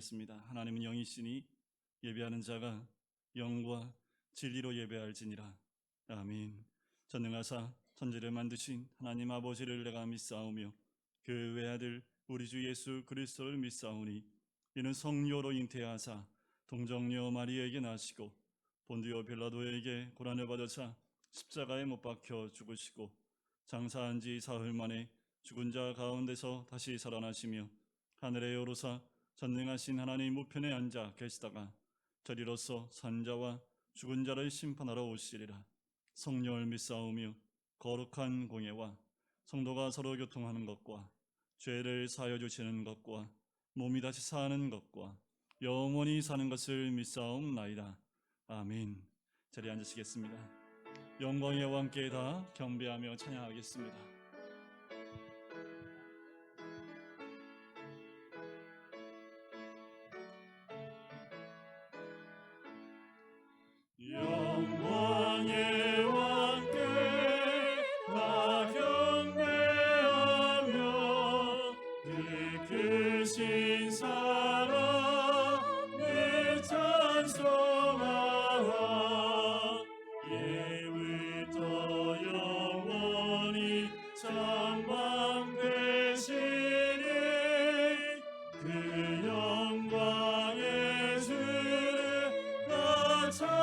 기도하겠습니다. 하나님은 영이시니 예배하는 자가 영과 진리로 예배할지니라. 아멘. 전능하사 천지를 만드신 하나님 아버지를 내가 믿사오며 그 외아들 우리 주 예수 그리스도를 믿사오니 이는 성령으로 잉태하사 동정녀 마리아에게 나시고 본디오 빌라도에게 고난을 받으사 십자가에 못 박혀 죽으시고 장사한 지 사흘 만에 죽은 자 가운데서 다시 살아나시며 하늘에 오르사 전능하신 하나님 우편에 앉아 계시다가 저리로서 산자와 죽은 자를 심판하러 오시리라. 성령을 믿사오며 거룩한 공예와 성도가 서로 교통하는 것과 죄를 사하여 주시는 것과 몸이 다시 사는 것과 영원히 사는 것을 믿사옵나이다. 아멘. 자리에 앉으시겠습니다. 영광의 여호와 함께 다 경배하며 찬양하겠습니다. 영광의 왕께 다 경배하며 그 크신 사랑을 찬송하라. 예부터 영원히 전망되시니 그 영광의 주를 다 찬양하라.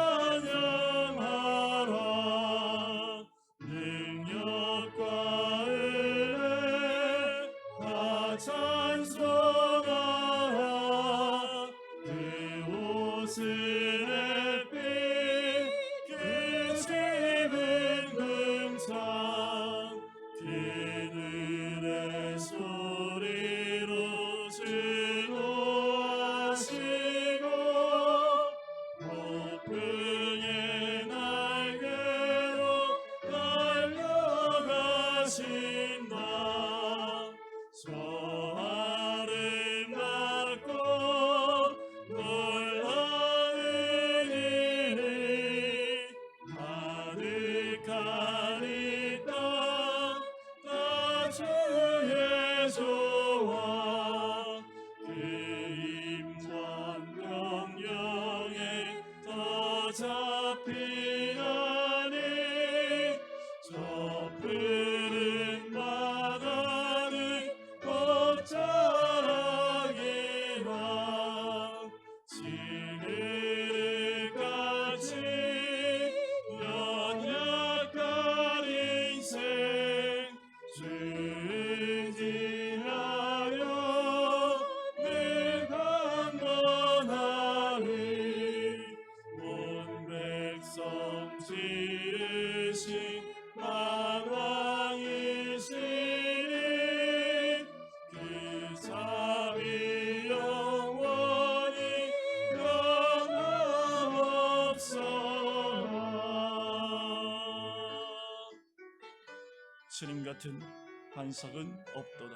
능력과 은혜 다 찬송하라. 그 옷을 햇빛 그 집은 궁창 그늘의 소리로 즐거워하시고 폭풍의 날개로 달려가신다. 저 아름답고 놀라운 일이 가득하니 다 주의 조화 그 임전 명령에 더 잡히하니 저 푸른 바다는 곧 자라기라. 지느러기같이 연약한 인생 중진하여 늘 강건하리. 온 백성 지으신 만왕이시니 그 자비 영원히 변함없어라. 주님 같은 반석은 없도다.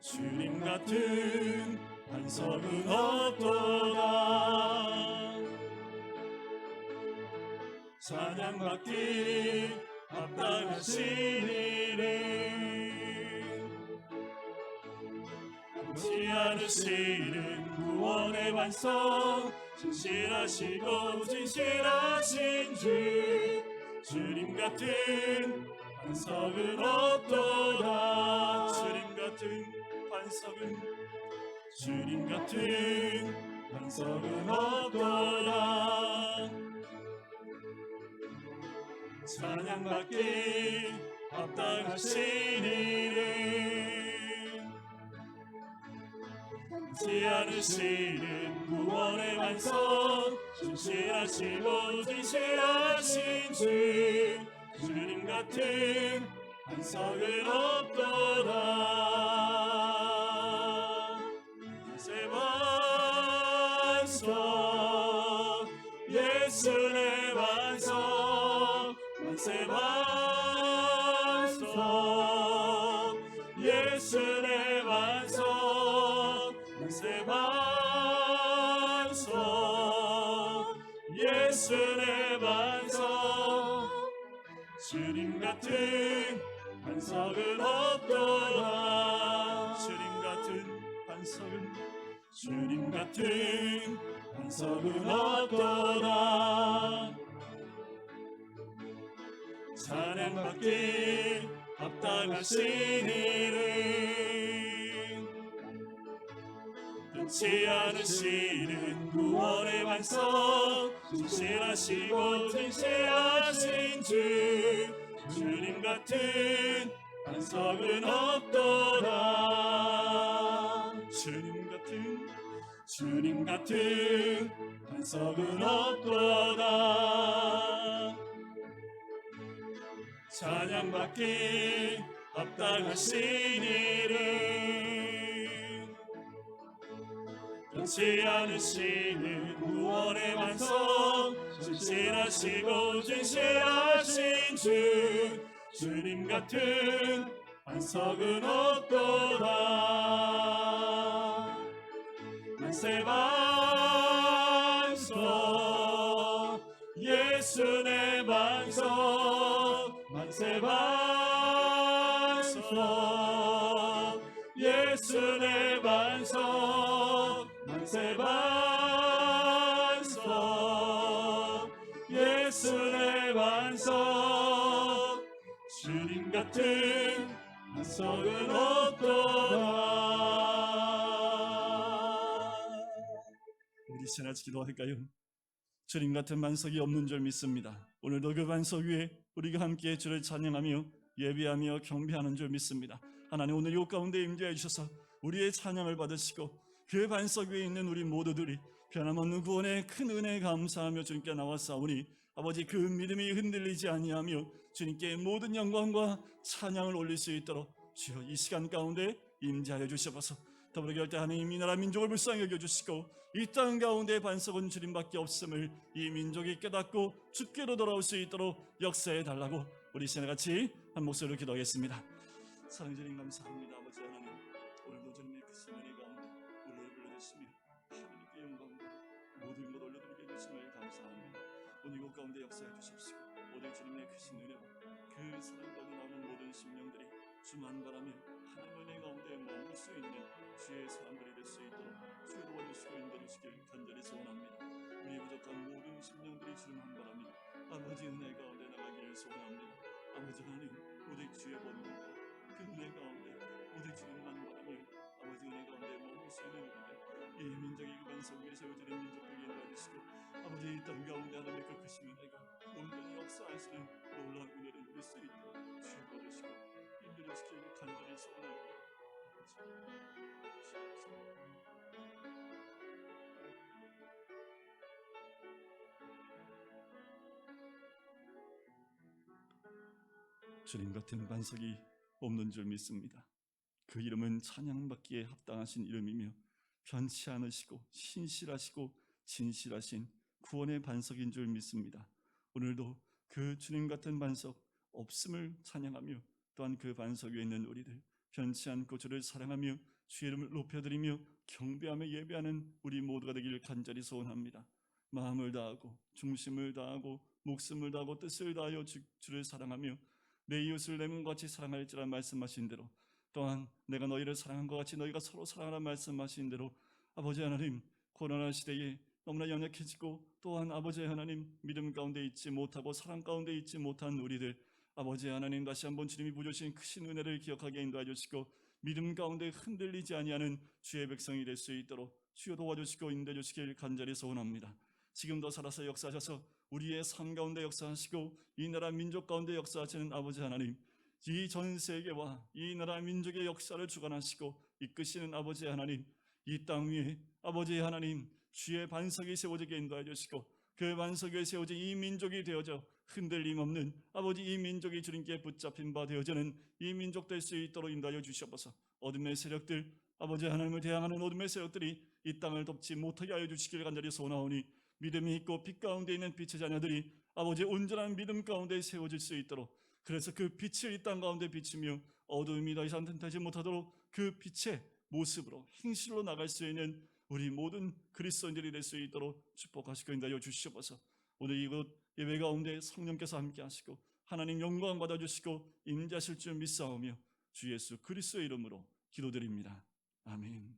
주님 같은 반석은 없도다. 찬양받기 합당하시니를 잊지 않으시는 구원의 반석 진실하시고 진실하신 주님 같은 반석은 없도다. 주님 같은 반석은 없도다. 찬양받기 합당하시니를 잊지 않으시는 구원의 반석 진실하시고 진실하신 주님 같은 반석은 없도다. 새 반석 예수의 반석 새 반석 예수의 반석 새 반석 예수의 반석 주님 같은 반석은 없도다. 주님 같은 반석은 주님 같은 반석은 없도다. 찬양받기 합당하신 이름 변치 않으시는 구원의 반석 진실하시고 진실하신 주님 같은 반석은 없도다. 주님 같은 반석은 없도다. 찬양받기 합당하신 이름 변치 않으시는 구원의 완성 진실하시고 진실하신 주님 같은 반석은 없도다. 만세 반석 예수 내 반석 만세 반석 예수 내 반석 만세 반석 예수 내 반석 주님 같은 반석은 없도다. 우리 새낮 기도할까요? 주님 같은 반석이 없는 줄 믿습니다. 오늘도 그 반석 위에 우리가 함께 주를 찬양하며 예배하며 경배하는 줄 믿습니다. 하나님 오늘 이 가운데 임재해 주셔서 우리의 찬양을 받으시고 그 반석 위에 있는 우리 모두들이 변함없는 구원의 큰 은혜에 감사하며 주님께 나왔사오니 아버지 그 믿음이 흔들리지 아니하며 주님께 모든 영광과 찬양을 올릴 수 있도록 주여 이 시간 가운데 임재하여 주셔서 더불어 결대하는 이 나라 민족을 불쌍히 여겨주시고 이 땅 가운데 반석은 주님밖에 없음을 이 민족이 깨닫고 주께로 돌아올 수 있도록 역사해 달라고 우리 시간같이 한 목소리로 기도하겠습니다. 사랑해 주님 감사합니다. 아버지 하나님 오늘도 주님의 크신 은혜 가운데 우리를 불러주시며 하나님께 영광과 모든 것 올려드리게 해주심을 감사합니다. 오늘 이곳 가운데 역사해 주십시오. 오늘 주님의 크신 은혜와 그 사랑 가운데 나오는 모든 심령들이 주만 바라며 하나님 은혜 가운데 머물 수 있는 주의 사람들이 될 수 있도록 주의 도와주시고 인도해주시길 간절히 소원합니다. 우리의 부족한 모든 심령들이 주님만 바라며 아버지 은혜 가운데 나가기를 소원합니다. 아버지 하나님 오직 주의 번영과 그 은혜 가운데 오직 주님만 바라며 아버지 은혜 가운데 머물 수 있는 우리들 이 민족이 그 반석 위에 세워지는 민족들에게 인도해주시고 아버지 이 땅 가운데 하나님의 그 크신 은혜가 온전히 역사하시는 놀라운 은혜를 누릴 수 있도록 주여 도와주시고 인도해주시길 간절히 소원합니다. 주님 같은 반석이 없는 줄 믿습니다. 그 이름은 찬양받기에 합당하신 이름이며 변치 않으시고 신실하시고 진실하신 구원의 반석인 줄 믿습니다. 오늘도 그 주님 같은 반석 없음을 찬양하며 또한 그 반석 위에 있는 우리들 변치 않고 주를 사랑하며 주의 이름을 높여드리며 경배하며 예배하는 우리 모두가 되기를 간절히 소원합니다. 마음을 다하고 중심을 다하고 목숨을 다하고 뜻을 다하여 주를 사랑하며 내 이웃을 내 몸같이 사랑할지라 말씀하신 대로 또한 내가 너희를 사랑한 것 같이 너희가 서로 사랑하라 말씀하신 대로 아버지 하나님 코로나 시대에 너무나 연약해지고 또한 아버지 하나님 믿음 가운데 있지 못하고 사랑 가운데 있지 못한 우리들 아버지 하나님 다시 한번 주님이 부어주신 크신 은혜를 기억하게 인도해 주시고 믿음 가운데 흔들리지 아니하는 주의 백성이 될 수 있도록 주여 도와주시고 인도해 주시길 간절히 소원합니다. 지금도 살아서 역사하셔서 우리의 삶 가운데 역사하시고 이 나라 민족 가운데 역사하시는 아버지 하나님 이 전 세계와 이 나라 민족의 역사를 주관하시고 이끄시는 아버지 하나님 이 땅 위에 아버지 하나님 주의 반석이 세워지게 인도해 주시고 그 반석 위에 세워진 이 민족이 되어져 흔들림 없는 아버지 이 민족이 주님께 붙잡힌 바 되어지는 이 민족 될 수 있도록 인도하여 주시옵소서. 어둠의 세력들 아버지 하나님을 대항하는 어둠의 세력들이 이 땅을 덮지 못하게 하여 주시길 간절히 소원하오니 믿음이 있고 빛 가운데 있는 빛의 자녀들이 아버지의 온전한 믿음 가운데 세워질 수 있도록 그래서 그 빛을 이 땅 가운데 비추며 어둠이 더 이상 튼튼하지 못하도록 그 빛의 모습으로 행실로 나갈 수 있는 우리 모든 그리스도인들이 될 수 있도록 축복하시고 인도하여 주시옵소서. 오늘 이곳 예배 가운데 성령께서 함께 하시고 하나님 영광 받아주시고 임재하실 줄 믿사오며 주 예수 그리스도의 이름으로 기도드립니다. 아멘.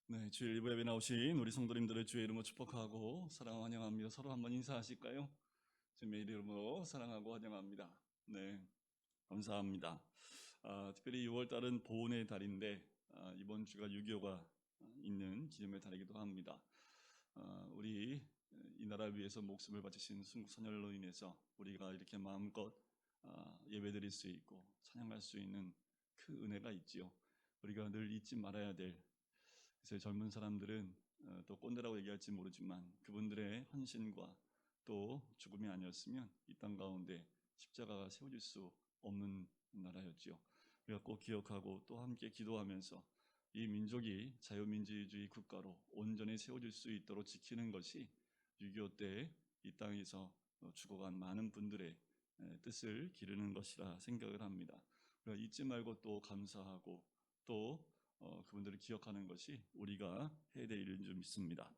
네, 주일 일부 예배 나오신 우리 성도님들의 주의 이름으로 축복하고 사랑하고 환영합니다. 서로 한번 인사하실까요? 주님의 이름으로 사랑하고 환영합니다. 네, 감사합니다. 특별히 6월 달은 보훈의 달인데 이번 주가 6.25가 있는 기념의 달이기도 합니다. 우리 이 나라를 위해서 목숨을 바치신 순국 선열로 인해서 우리가 이렇게 마음껏 예배드릴 수 있고 찬양할 수 있는 그 은혜가 있지요. 우리가 늘 잊지 말아야 될, 그래서 젊은 사람들은 또 꼰대라고 얘기할지 모르지만 그분들의 헌신과 또 죽음이 아니었으면 이 땅 가운데 십자가가 세워질 수 없는 나라였지요. 우리가 꼭 기억하고 또 함께 기도하면서 이 민족이 자유민주주의 국가로 온전히 세워질 수 있도록 지키는 것이 6.25 때 이 땅에서 죽어간 많은 분들의 뜻을 기르는 것이라 생각을 합니다. 우리가 잊지 말고 또 감사하고 또 그분들을 기억하는 것이 우리가 해야 될 일인 줄 믿습니다.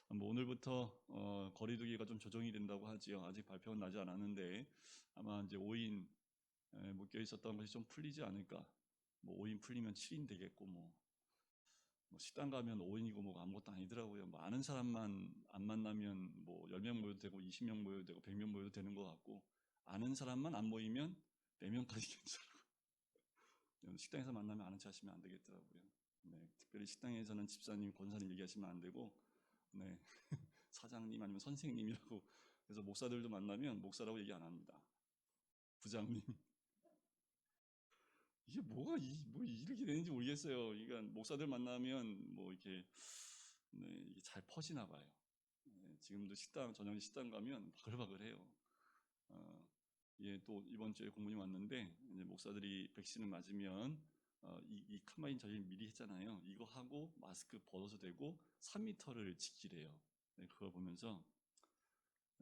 오늘부터 거리두기가 좀 조정이 된다고 하지요. 아직 발표는 나지 않았는데 아마 이제 5인 묶여 있었던 것이 좀 풀리지 않을까. 5인 풀리면 7인 되겠고 식당 가면 5인이고 아무것도 아니더라고요. 아는 사람만 안 만나면 10명 모여도 되고 20명 모여도 되고 100명 모여도 되는 것 같고 아는 사람만 안 모이면 4명까지 괜찮고 식당에서 만나면 아는 체 하시면 안 되겠더라고요. 네, 특별히 식당에서는 집사님, 권사님 얘기하시면 안 되고 네, 사장님 아니면 선생님이라고. 그래서 목사들도 만나면 목사라고 얘기 안 합니다. 부장님. 이게 이렇게 되는지 모르겠어요. 그러니까 목사들 만나면 이렇게 이게 잘 퍼지나 봐요. 네, 지금도 저녁 식당 가면 바글바글해요. 예, 또 이번 주에 공문이 왔는데 이제 목사들이 백신을 맞으면 이 칸마인 저희 미리 했잖아요. 이거 하고 마스크 벗어도 되고 3m를 지키래요. 네, 그걸 보면서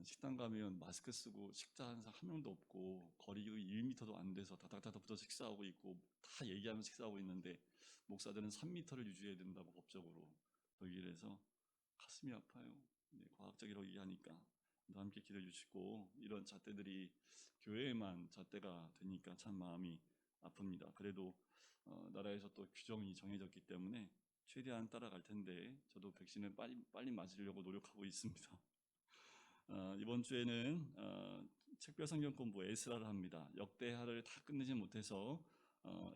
식당 가면 마스크 쓰고 식사하는 사람 한 명도 없고 거리 1m도 안 돼서 다닥다닥 붙어서 식사하고 있고 다 얘기하면서 식사하고 있는데 목사들은 3m를 유지해야 된다고 법적으로 얘기를 해서 가슴이 아파요. 네, 과학적이라고 얘기하니까 함께 기도해 주시고 이런 잣대들이 교회에만 잣대가 되니까 참 마음이 아픕니다. 그래도 나라에서 또 규정이 정해졌기 때문에 최대한 따라갈 텐데 저도 백신을 빨리 맞으려고 노력하고 있습니다. 이번 주에는 책별 성경 공부 에스라를 합니다. 역대하를 다 끝내지 못해서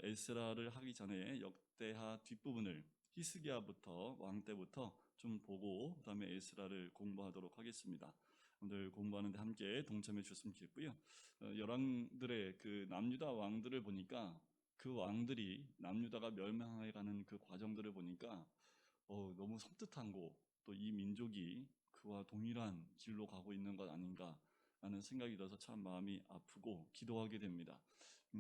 에스라를 하기 전에 역대하 뒷부분을 히스기야부터 왕 때부터 좀 보고 그다음에 에스라를 공부하도록 하겠습니다. 오늘 공부하는데 함께 동참해 주셨으면 좋겠고요. 열왕들의 그 남유다 왕들을 보니까 그 왕들이 남유다가 멸망해가는 그 과정들을 보니까 너무 섬뜩한 또 이 민족이 그와 동일한 길로 가고 있는 것 아닌가라는 생각이 들어서 참 마음이 아프고 기도하게 됩니다.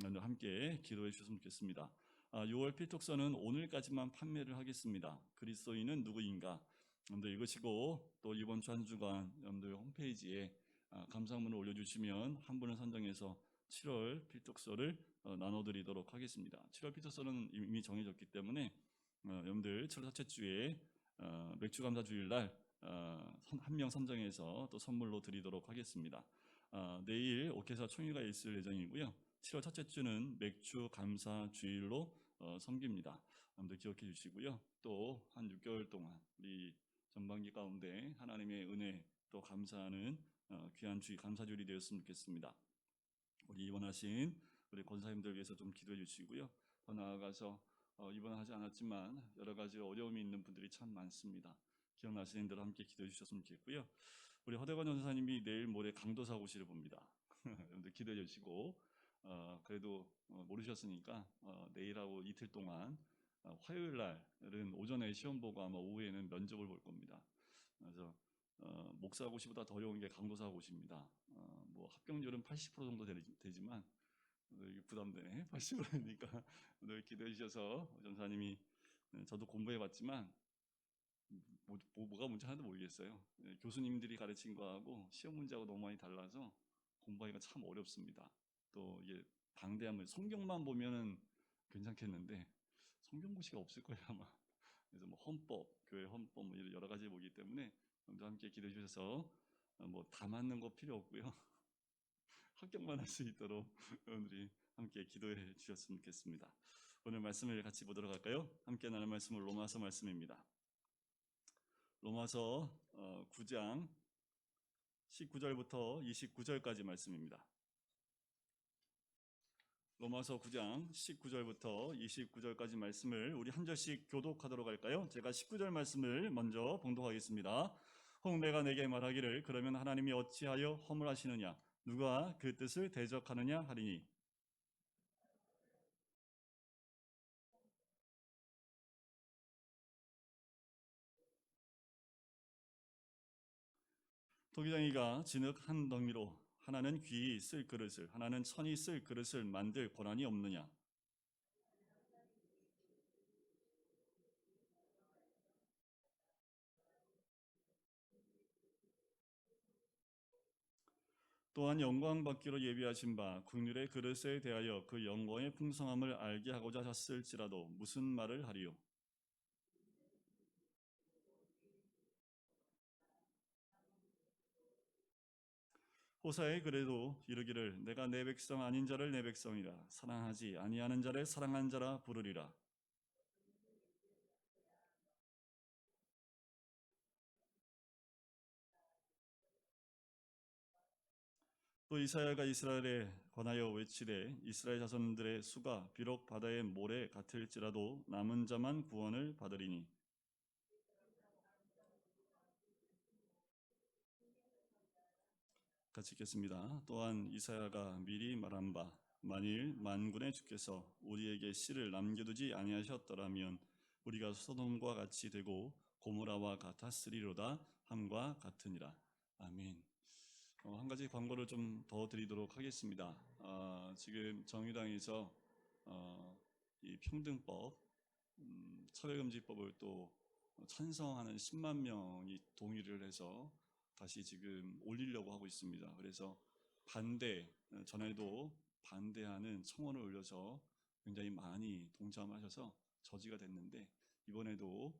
오늘 함께 기도해 주셨으면 좋겠습니다. 6월 필독서는 오늘까지만 판매를 하겠습니다. 그리스도인은 누구인가? 여러분들 읽으시고 또 이번 주 한 주간 여러분들 홈페이지에 감상문을 올려주시면 한 분을 선정해서 7월 필독서를 나눠드리도록 하겠습니다. 7월 필독서는 이미 정해졌기 때문에 여러분들 7월 첫째 주에 맥주 감사 주일날 한 명 선정해서 또 선물로 드리도록 하겠습니다. 내일 오케사 총회가 있을 예정이고요. 7월 첫째 주는 맥주 감사 주일로 섬깁니다. 여러분들 기억해 주시고요. 또 한 6개월 동안 우리 전반기 가운데 하나님의 은혜 또 감사하는 귀한 주일 감사주일이 되었으면 좋겠습니다. 우리 입원하신 우리 권사님들 위해서 좀 기도해 주시고요. 더 나아가서 입원하지 않았지만 여러 가지 어려움이 있는 분들이 참 많습니다. 기억나시는 대로 함께 기도해 주셨으면 좋겠고요. 우리 허대관 전사님이 내일 모레 강도사 고시를 봅니다. 여러분들 기도해 주시고 그래도 모르셨으니까 내일하고 이틀 동안 화요일 날은 오전에 시험 보고 아마 오후에는 면접을 볼 겁니다. 그래서 목사 고시보다 더 어려운 게 강도사 고시입니다. 합격률은 80% 정도 되지만 이게 부담되네. 80%니까 늘 기도해 주셔서 전사님이 저도 공부해 봤지만 뭐가 문제 하나도 모르겠어요. 교수님들이 가르친 거하고 시험 문제하고 너무 많이 달라서 공부하기가 참 어렵습니다. 또 이게 방대한 성경만 보면은 괜찮겠는데 성경고시가 없을 거예요 아마. 그래서 뭐 헌법, 교회 헌법 뭐 이런 여러 가지 보기 때문에 오늘도 함께 기도해 주셔서 뭐 다 맞는 거 필요 없고요. 합격만 할 수 있도록 여러분들이 함께 기도해 주셨으면 좋겠습니다. 오늘 말씀을 같이 보도록 할까요? 함께 나눌 말씀은 로마서 말씀입니다. 로마서 9장 19절부터 29절까지 말씀입니다. 로마서 9장 19절부터 29절까지 말씀을 우리 한 절씩 교독하도록 할까요? 제가 19절 말씀을 먼저 봉독하겠습니다. 혹 내가 내게 말하기를 그러면 하나님이 어찌하여 허물하시느냐 누가 그 뜻을 대적하느냐 하리니 도기장이가 진흙 한 덩이로 하나는 귀히 쓸 그릇을 하나는 천이 쓸 그릇을 만들 권한이 없느냐 또한 영광 받기로 예비하신 바 국률의 그릇에 대하여 그 영광의 풍성함을 알게 하고자 하셨을지라도 무슨 말을 하리요 호사에 그래도 이르기를 내가 내 백성 아닌 자를 내 백성이라 사랑하지 아니하는 자를 사랑한 자라 부르리라. 또 이사야가 이스라엘에 관하여 외치되 이스라엘 자손들의 수가 비록 바다의 모래 같을지라도 남은 자만 구원을 받으리니 같이 읽겠습니다. 또한 이사야가 미리 말한 바 만일 만군의 주께서 우리에게 씨를 남겨두지 아니하셨더라면 우리가 소돔과 같이 되고 고모라와 같았으리로다 함과 같으니라. 아멘. 한 가지 광고를 좀 더 드리도록 하겠습니다. 지금 정의당에서 이 평등법, 차별금지법을 또 찬성하는 10만 명이 동의를 해서 다시 지금 올리려고 하고 있습니다. 그래서 반대, 전에도 반대하는 청원을 올려서 굉장히 많이 동참하셔서 저지가 됐는데 이번에도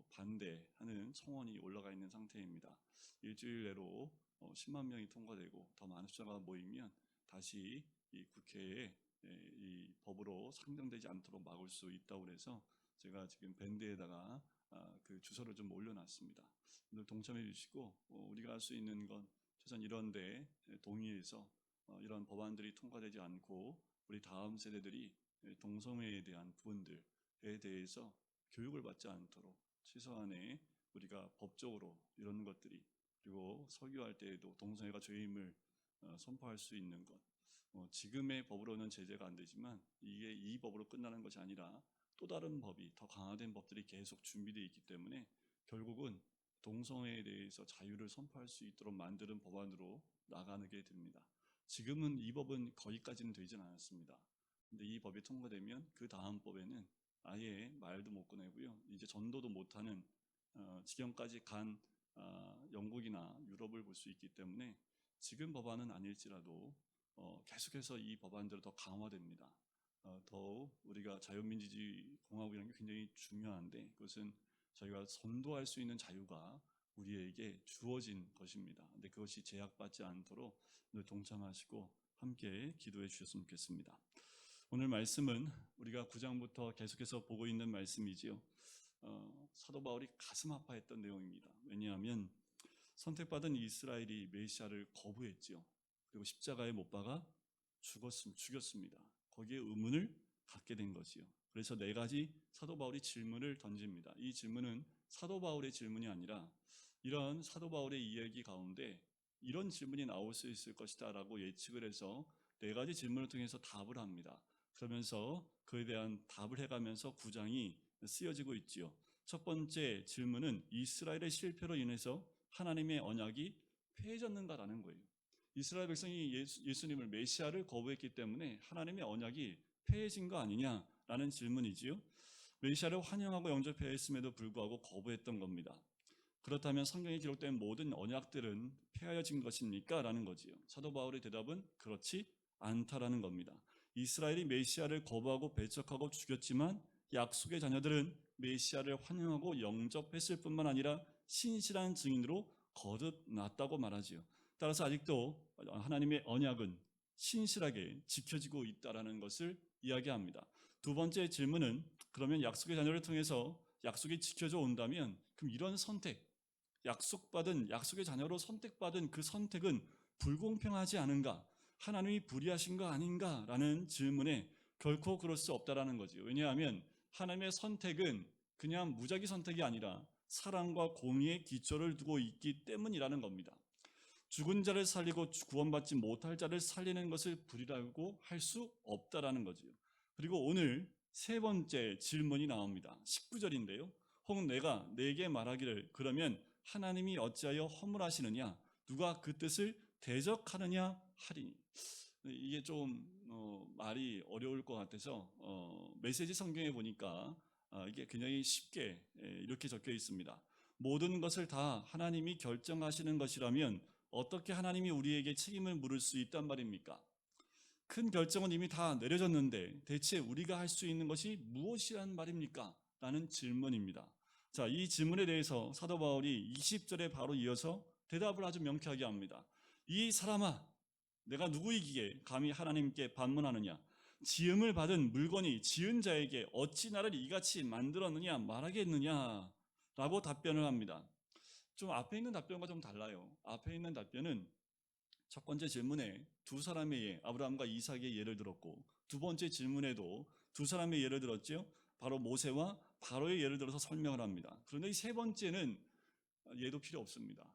반대하는 청원이 올라가 있는 상태입니다. 일주일 내로 10만 명이 통과되고 더 많은 숫자가 모이면 다시 이 국회에 이 법으로 상정되지 않도록 막을 수 있다고 해서 제가 지금 밴드에다가 그 주소를 좀 올려놨습니다. 오늘 동참해 주시고 우리가 할 수 있는 건 최소한 이런데 동의해서 이런 법안들이 통과되지 않고 우리 다음 세대들이 동성애에 대한 부분들에 대해서 교육을 받지 않도록 최소한의 우리가 법적으로 이런 것들이 그리고 설교할 때에도 동성애가 죄임을 선포할 수 있는 것 지금의 법으로는 제재가 안 되지만 이게 이 법으로 끝나는 것이 아니라 또 다른 법이 더 강화된 법들이 계속 준비되어 있기 때문에 결국은 동성애에 대해서 자유를 선포할 수 있도록 만드는 법안으로 나가게 됩니다. 지금은 이 법은 거기까지는 되진 않았습니다. 근데 이 법이 통과되면 그 다음 법에는 아예 말도 못 꺼내고요. 이제 전도도 못하는 지경까지 간 영국이나 유럽을 볼 수 있기 때문에 지금 법안은 아닐지라도 계속해서 이 법안들은 더 강화됩니다. 더욱 우리가 자유민주주의 공화국이라는 게 굉장히 중요한데 그것은 저희가 선도할 수 있는 자유가 우리에게 주어진 것입니다. 근데 그것이 제약받지 않도록 오늘 동참하시고 함께 기도해 주셨으면 좋겠습니다. 오늘 말씀은 우리가 9장부터 계속해서 보고 있는 말씀이지요. 사도 바울이 가슴 아파했던 내용입니다. 왜냐하면 선택받은 이스라엘이 메시아를 거부했지요. 그리고 십자가에 못 박아 죽였습니다. 거기에 의문을 갖게 된 거지요. 그래서 네 가지 사도 바울이 질문을 던집니다. 이 질문은 사도 바울의 질문이 아니라 이런 사도 바울의 이야기 가운데 이런 질문이 나올 수 있을 것이다 라고 예측을 해서 네 가지 질문을 통해서 답을 합니다. 그러면서 그에 대한 답을 해가면서 9장이 쓰여지고 있지요. 첫 번째 질문은 이스라엘의 실패로 인해서 하나님의 언약이 폐해졌는가라는 거예요. 이스라엘 백성이 예수님을 메시아를 거부했기 때문에 하나님의 언약이 폐해진 거 아니냐라는 질문이지요. 메시아를 환영하고 영접해야 했음에도 불구하고 거부했던 겁니다. 그렇다면 성경에 기록된 모든 언약들은 폐하여진 것입니까? 라는 거지요. 사도 바울의 대답은 그렇지 않다라는 겁니다. 이스라엘이 메시아를 거부하고 배척하고 죽였지만 약속의 자녀들은 메시아를 환영하고 영접했을 뿐만 아니라 신실한 증인으로 거듭났다고 말하지요. 따라서 아직도 하나님의 언약은 신실하게 지켜지고 있다라는 것을 이야기합니다. 두 번째 질문은, 그러면 약속의 자녀를 통해서 약속이 지켜져 온다면 그럼 이런 선택, 약속의 자녀로 선택받은 그 선택은 불공평하지 않은가? 하나님이 불의하신 거 아닌가라는 질문에 결코 그럴 수 없다라는 거죠. 왜냐하면 하나님의 선택은 그냥 무작위 선택이 아니라 사랑과 공의의 기초를 두고 있기 때문이라는 겁니다. 죽은 자를 살리고 구원받지 못할 자를 살리는 것을 불의라고 할 수 없다라는 거죠. 그리고 오늘 세 번째 질문이 나옵니다. 19절인데요. 혹 내가 내게 말하기를 그러면 하나님이 어찌하여 허물하시느냐? 누가 그 뜻을 대적하느냐 하리니. 이게 좀 말이 어려울 것 같아서 메시지 성경에 보니까 이게 굉장히 쉽게 이렇게 적혀 있습니다. 모든 것을 다 하나님이 결정하시는 것이라면 어떻게 하나님이 우리에게 책임을 물을 수 있단 말입니까? 큰 결정은 이미 다 내려졌는데 대체 우리가 할 수 있는 것이 무엇이란 말입니까? 라는 질문입니다. 자, 이 질문에 대해서 사도 바울이 20절에 바로 이어서 대답을 아주 명쾌하게 합니다. 이 사람아, 내가 누구이기에 감히 하나님께 반문하느냐? 지음을 받은 물건이 지은 자에게 어찌 나를 이같이 만들었느냐 말하겠느냐? 라고 답변을 합니다. 좀 앞에 있는 답변과 좀 달라요. 앞에 있는 답변은 첫 번째 질문에 두 사람의 예, 아브라함과 이삭의 예를 들었고, 두 번째 질문에도 두 사람의 예를 들었죠. 바로 모세와 바로의 예를 들어서 설명을 합니다. 그런데 이 세 번째는 예도 필요 없습니다.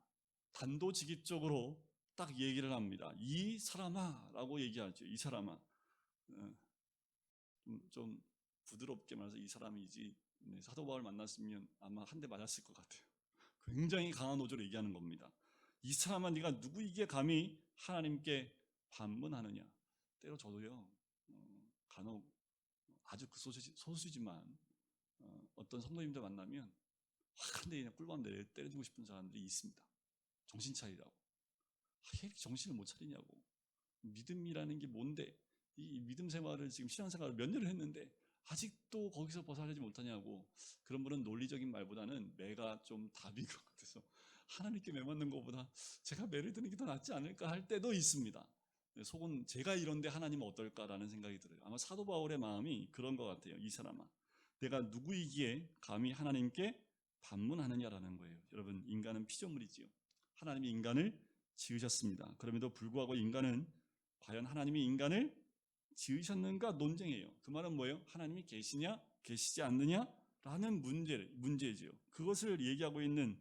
단도직입적으로 딱 얘기를 합니다. 이 사람아 라고 얘기하죠. 이 사람아. 좀 부드럽게 말해서 이 사람이지, 사도 바울 만났으면 아마 한 대 맞았을 것 같아요. 굉장히 강한 어조로 얘기하는 겁니다. 이 사람아, 네가 누구이기에 감히 하나님께 반문하느냐? 때로 저도요, 간혹 아주 그 소수지만 어떤 성도님들 만나면 확 한 대 그냥 꿀밤 때려주고 싶은 사람들이 있습니다. 정신 차리라고. 왜 이렇게 정신을 못 차리냐고. 믿음이라는 게 뭔데? 이 믿음 생활을 지금 신앙생활을 몇 년을 했는데 아직도 거기서 벗어나지 못하냐고. 그런 분은 논리적인 말보다는 매가 좀 답인 것 같아서 하나님께 매 맞는 것보다 제가 매를 드는 게 더 낫지 않을까 할 때도 있습니다. 속은 제가 이런데 하나님은 어떨까라는 생각이 들어요. 아마 사도 바울의 마음이 그런 것 같아요. 이 사람아, 내가 누구이기에 감히 하나님께 반문하느냐라는 거예요. 여러분, 인간은 피조물이지요. 하나님이 인간을 지으셨습니다. 그럼에도 불구하고 인간은 과연 하나님이 인간을 지으셨는가 논쟁이에요. 그 말은 뭐예요? 하나님이 계시냐 계시지 않느냐 라는 문제지요. 그것을 얘기하고 있는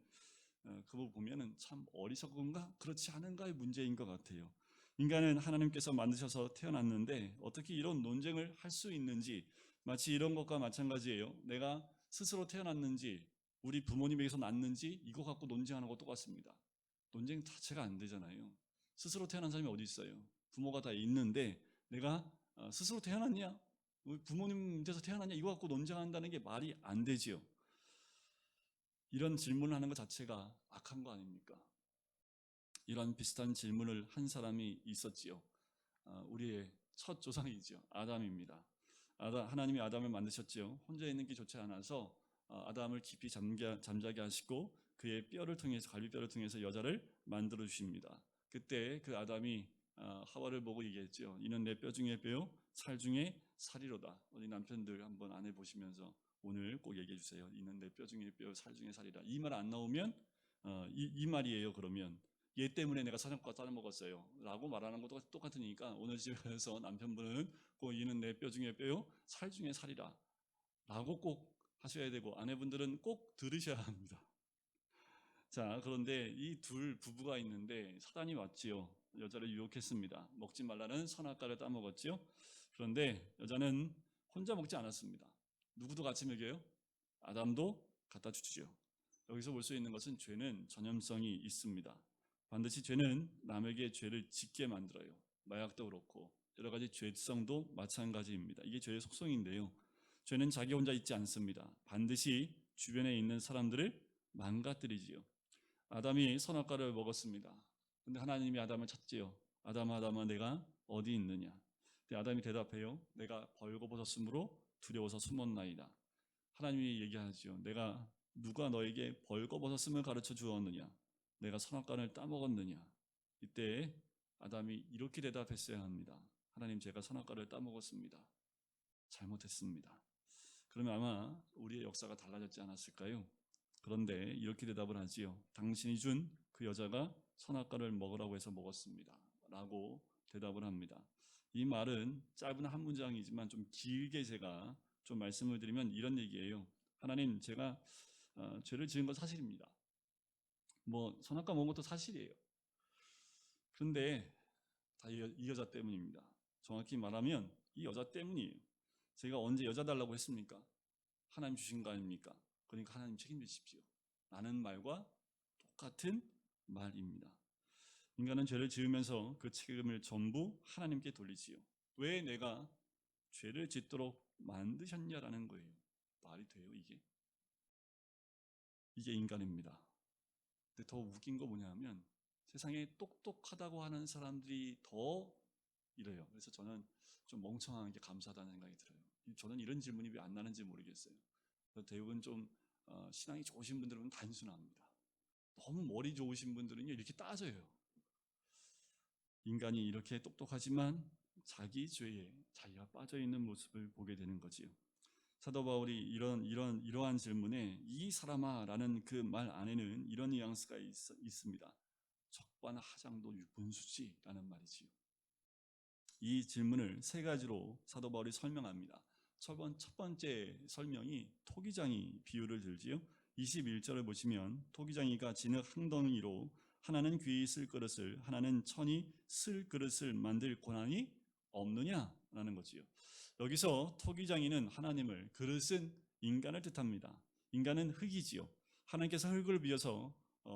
그걸 보면은 참 어리석은가 그렇지 않은가의 문제인 것 같아요. 인간은 하나님께서 만드셔서 태어났는데 어떻게 이런 논쟁을 할 수 있는지, 마치 이런 것과 마찬가지예요. 내가 스스로 태어났는지 우리 부모님에게서 났는지 이거 갖고 논쟁하는 것도 똑같습니다. 논쟁 자체가 안 되잖아요. 스스로 태어난 사람이 어디 있어요? 부모가 다 있는데 내가 스스로 태어났냐? 우리 부모님 밑에서 태어났냐? 이거 갖고 논쟁한다는 게 말이 안 되지요. 이런 질문을 하는 것 자체가 악한 거 아닙니까? 이런 비슷한 질문을 한 사람이 있었지요. 우리의 첫 조상이죠. 아담입니다. 하나님이 아담을 만드셨지요. 혼자 있는 게 좋지 않아서 아담을 깊이 잠자게 하시고 그의 뼈를 통해서, 갈비뼈를 통해서 여자를 만들어 주십니다. 그때 그 아담이 하와를 보고 얘기했죠. 이는 내 뼈 중에 뼈요, 살 중에 살이로다. 우리 남편들 한번 아내 보시면서 오늘 꼭 얘기해 주세요. 이는 내 뼈 중에 뼈, 살 중에 살이라. 이 말 안 나오면 이 말이에요. 그러면 얘 때문에 내가 사냥과 따라 먹었어요 라고 말하는 것도 똑같으니까 오늘 집에서 남편분은 꼭 이는 내 뼈 중에 뼈요, 살 중에 살이라 라고 꼭 하셔야 되고, 아내분들은 꼭 들으셔야 합니다. 자, 그런데 이 둘 부부가 있는데 사단이 왔지요. 여자를 유혹했습니다. 먹지 말라는 선악과를 따먹었지요. 그런데 여자는 혼자 먹지 않았습니다. 누구도 같이 먹여요? 아담도 갖다 주죠. 여기서 볼 수 있는 것은 죄는 전염성이 있습니다. 반드시 죄는 남에게 죄를 짓게 만들어요. 마약도 그렇고 여러 가지 죄성도 마찬가지입니다. 이게 죄의 속성인데요. 죄는 자기 혼자 있지 않습니다. 반드시 주변에 있는 사람들을 망가뜨리지요. 아담이 선악과를 먹었습니다. 근데 하나님이 아담을 찾지요. 아담아, 아담아, 내가 어디 있느냐? 아담이 대답해요. 내가 벌거벗었으므로 두려워서 숨었나이다. 하나님이 얘기하죠. 누가 너에게 벌거벗었음을 가르쳐 주었느냐? 내가 선악과를 따먹었느냐? 이때 아담이 이렇게 대답했어야 합니다. 하나님, 제가 선악과를 따먹었습니다. 잘못했습니다. 그러면 아마 우리의 역사가 달라졌지 않았을까요? 그런데 이렇게 대답을 하지요. 당신이 준 그 여자가 선악과를 먹으라고 해서 먹었습니다. 라고 대답을 합니다. 이 말은 짧은 한 문장이지만 좀 길게 제가 좀 말씀을 드리면 이런 얘기예요. 하나님, 제가 죄를 지은 건 사실입니다. 선악과 먹은 것도 사실이에요. 그런데 다 이 여자 때문입니다. 정확히 말하면 이 여자 때문이에요. 제가 언제 여자 달라고 했습니까? 하나님 주신 거 아닙니까? 그러니까 하나님 책임지십시오. 라는 말과 똑같은 말입니다. 인간은 죄를 지으면서 그 책임을 전부 하나님께 돌리지요. 왜 내가 죄를 짓도록 만드셨냐라는 거예요. 말이 돼요, 이게? 이게 인간입니다. 근데 더 웃긴 거 뭐냐면 세상에 똑똑하다고 하는 사람들이 더 이래요. 그래서 저는 좀 멍청한 게 감사하다는 생각이 들어요. 저는 이런 질문이 왜 안 나는지 모르겠어요. 대부분 좀 신앙이 좋으신 분들은 단순합니다. 너무 머리 좋으신 분들은요 이렇게 따져요. 인간이 이렇게 똑똑하지만 자기 죄에 자기가 빠져 있는 모습을 보게 되는 거지요. 사도 바울이 이러한 질문에 이 사람아라는 그 말 안에는 이런 뉘앙스가 있습니다. 적반하장도 유분수지라는 말이지요. 이 질문을 세 가지로 사도 바울이 설명합니다. 첫 번째 설명이 토기장이 비유를 들지요. 21절을 보시면 토기장이가 진흙 한 덩이로 하나는 귀히 쓸 그릇을 하나는 천이 쓸 그릇을 만들 권한이 없느냐라는 거지요. 여기서 토기장이는 하나님을, 그릇은 인간을 뜻합니다. 인간은 흙이지요. 하나님께서 흙을 비워서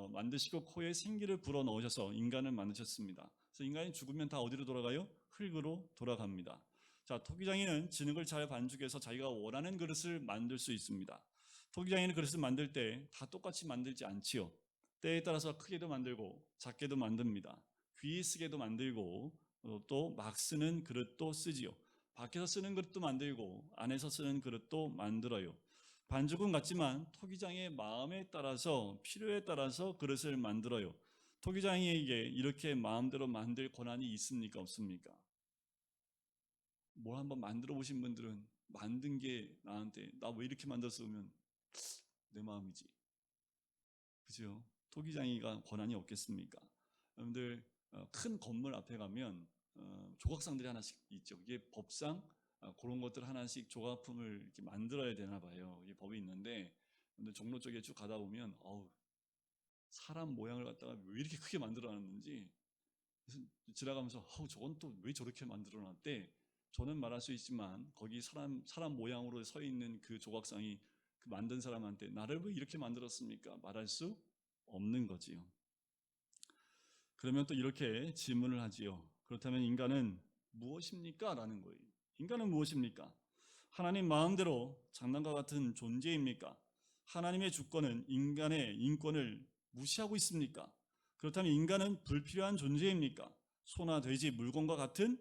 만드시고 코에 생기를 불어 넣으셔서 인간을 만드셨습니다. 그래서 인간이 죽으면 다 어디로 돌아가요? 흙으로 돌아갑니다. 자, 토기장이는 진흙을 잘 반죽해서 자기가 원하는 그릇을 만들 수 있습니다. 토기장이는 그릇을 만들 때 다 똑같이 만들지 않지요. 때에 따라서 크게도 만들고 작게도 만듭니다. 귀히 쓰게도 만들고 또 막 쓰는 그릇도 쓰지요. 밖에서 쓰는 그릇도 만들고 안에서 쓰는 그릇도 만들어요. 반죽은 같지만 토기장의 마음에 따라서, 필요에 따라서 그릇을 만들어요. 토기장이에게 이렇게 마음대로 만들 권한이 있습니까? 없습니까? 뭘 한번 만들어 보신 분들은 만든 게 나한테 나 왜 이렇게 만들었으면 내 마음이지. 그죠? 토기장이가 권한이 없겠습니까? 여러분들 큰 건물 앞에 가면 조각상들이 하나씩 있죠. 이게 법상 그런 것들 하나씩 조각품을 이렇게 만들어야 되나 봐요. 이게 법이 있는데 종로 쪽에 쭉 가다 보면 사람 모양을 갖다가 왜 이렇게 크게 만들어놨는지 지나가면서 저건 또 왜 저렇게 만들어놨대? 저는 말할 수 있지만 거기 사람 모양으로 서 있는 그 조각상이 그 만든 사람한테 나를 왜 이렇게 만들었습니까? 말할 수 없는 거지요. 그러면 또 이렇게 질문을 하지요. 그렇다면 인간은 무엇입니까? 라는 거예요. 인간은 무엇입니까? 하나님 마음대로 장난과 같은 존재입니까? 하나님의 주권은 인간의 인권을 무시하고 있습니까? 그렇다면 인간은 불필요한 존재입니까? 소나 돼지, 물건과 같은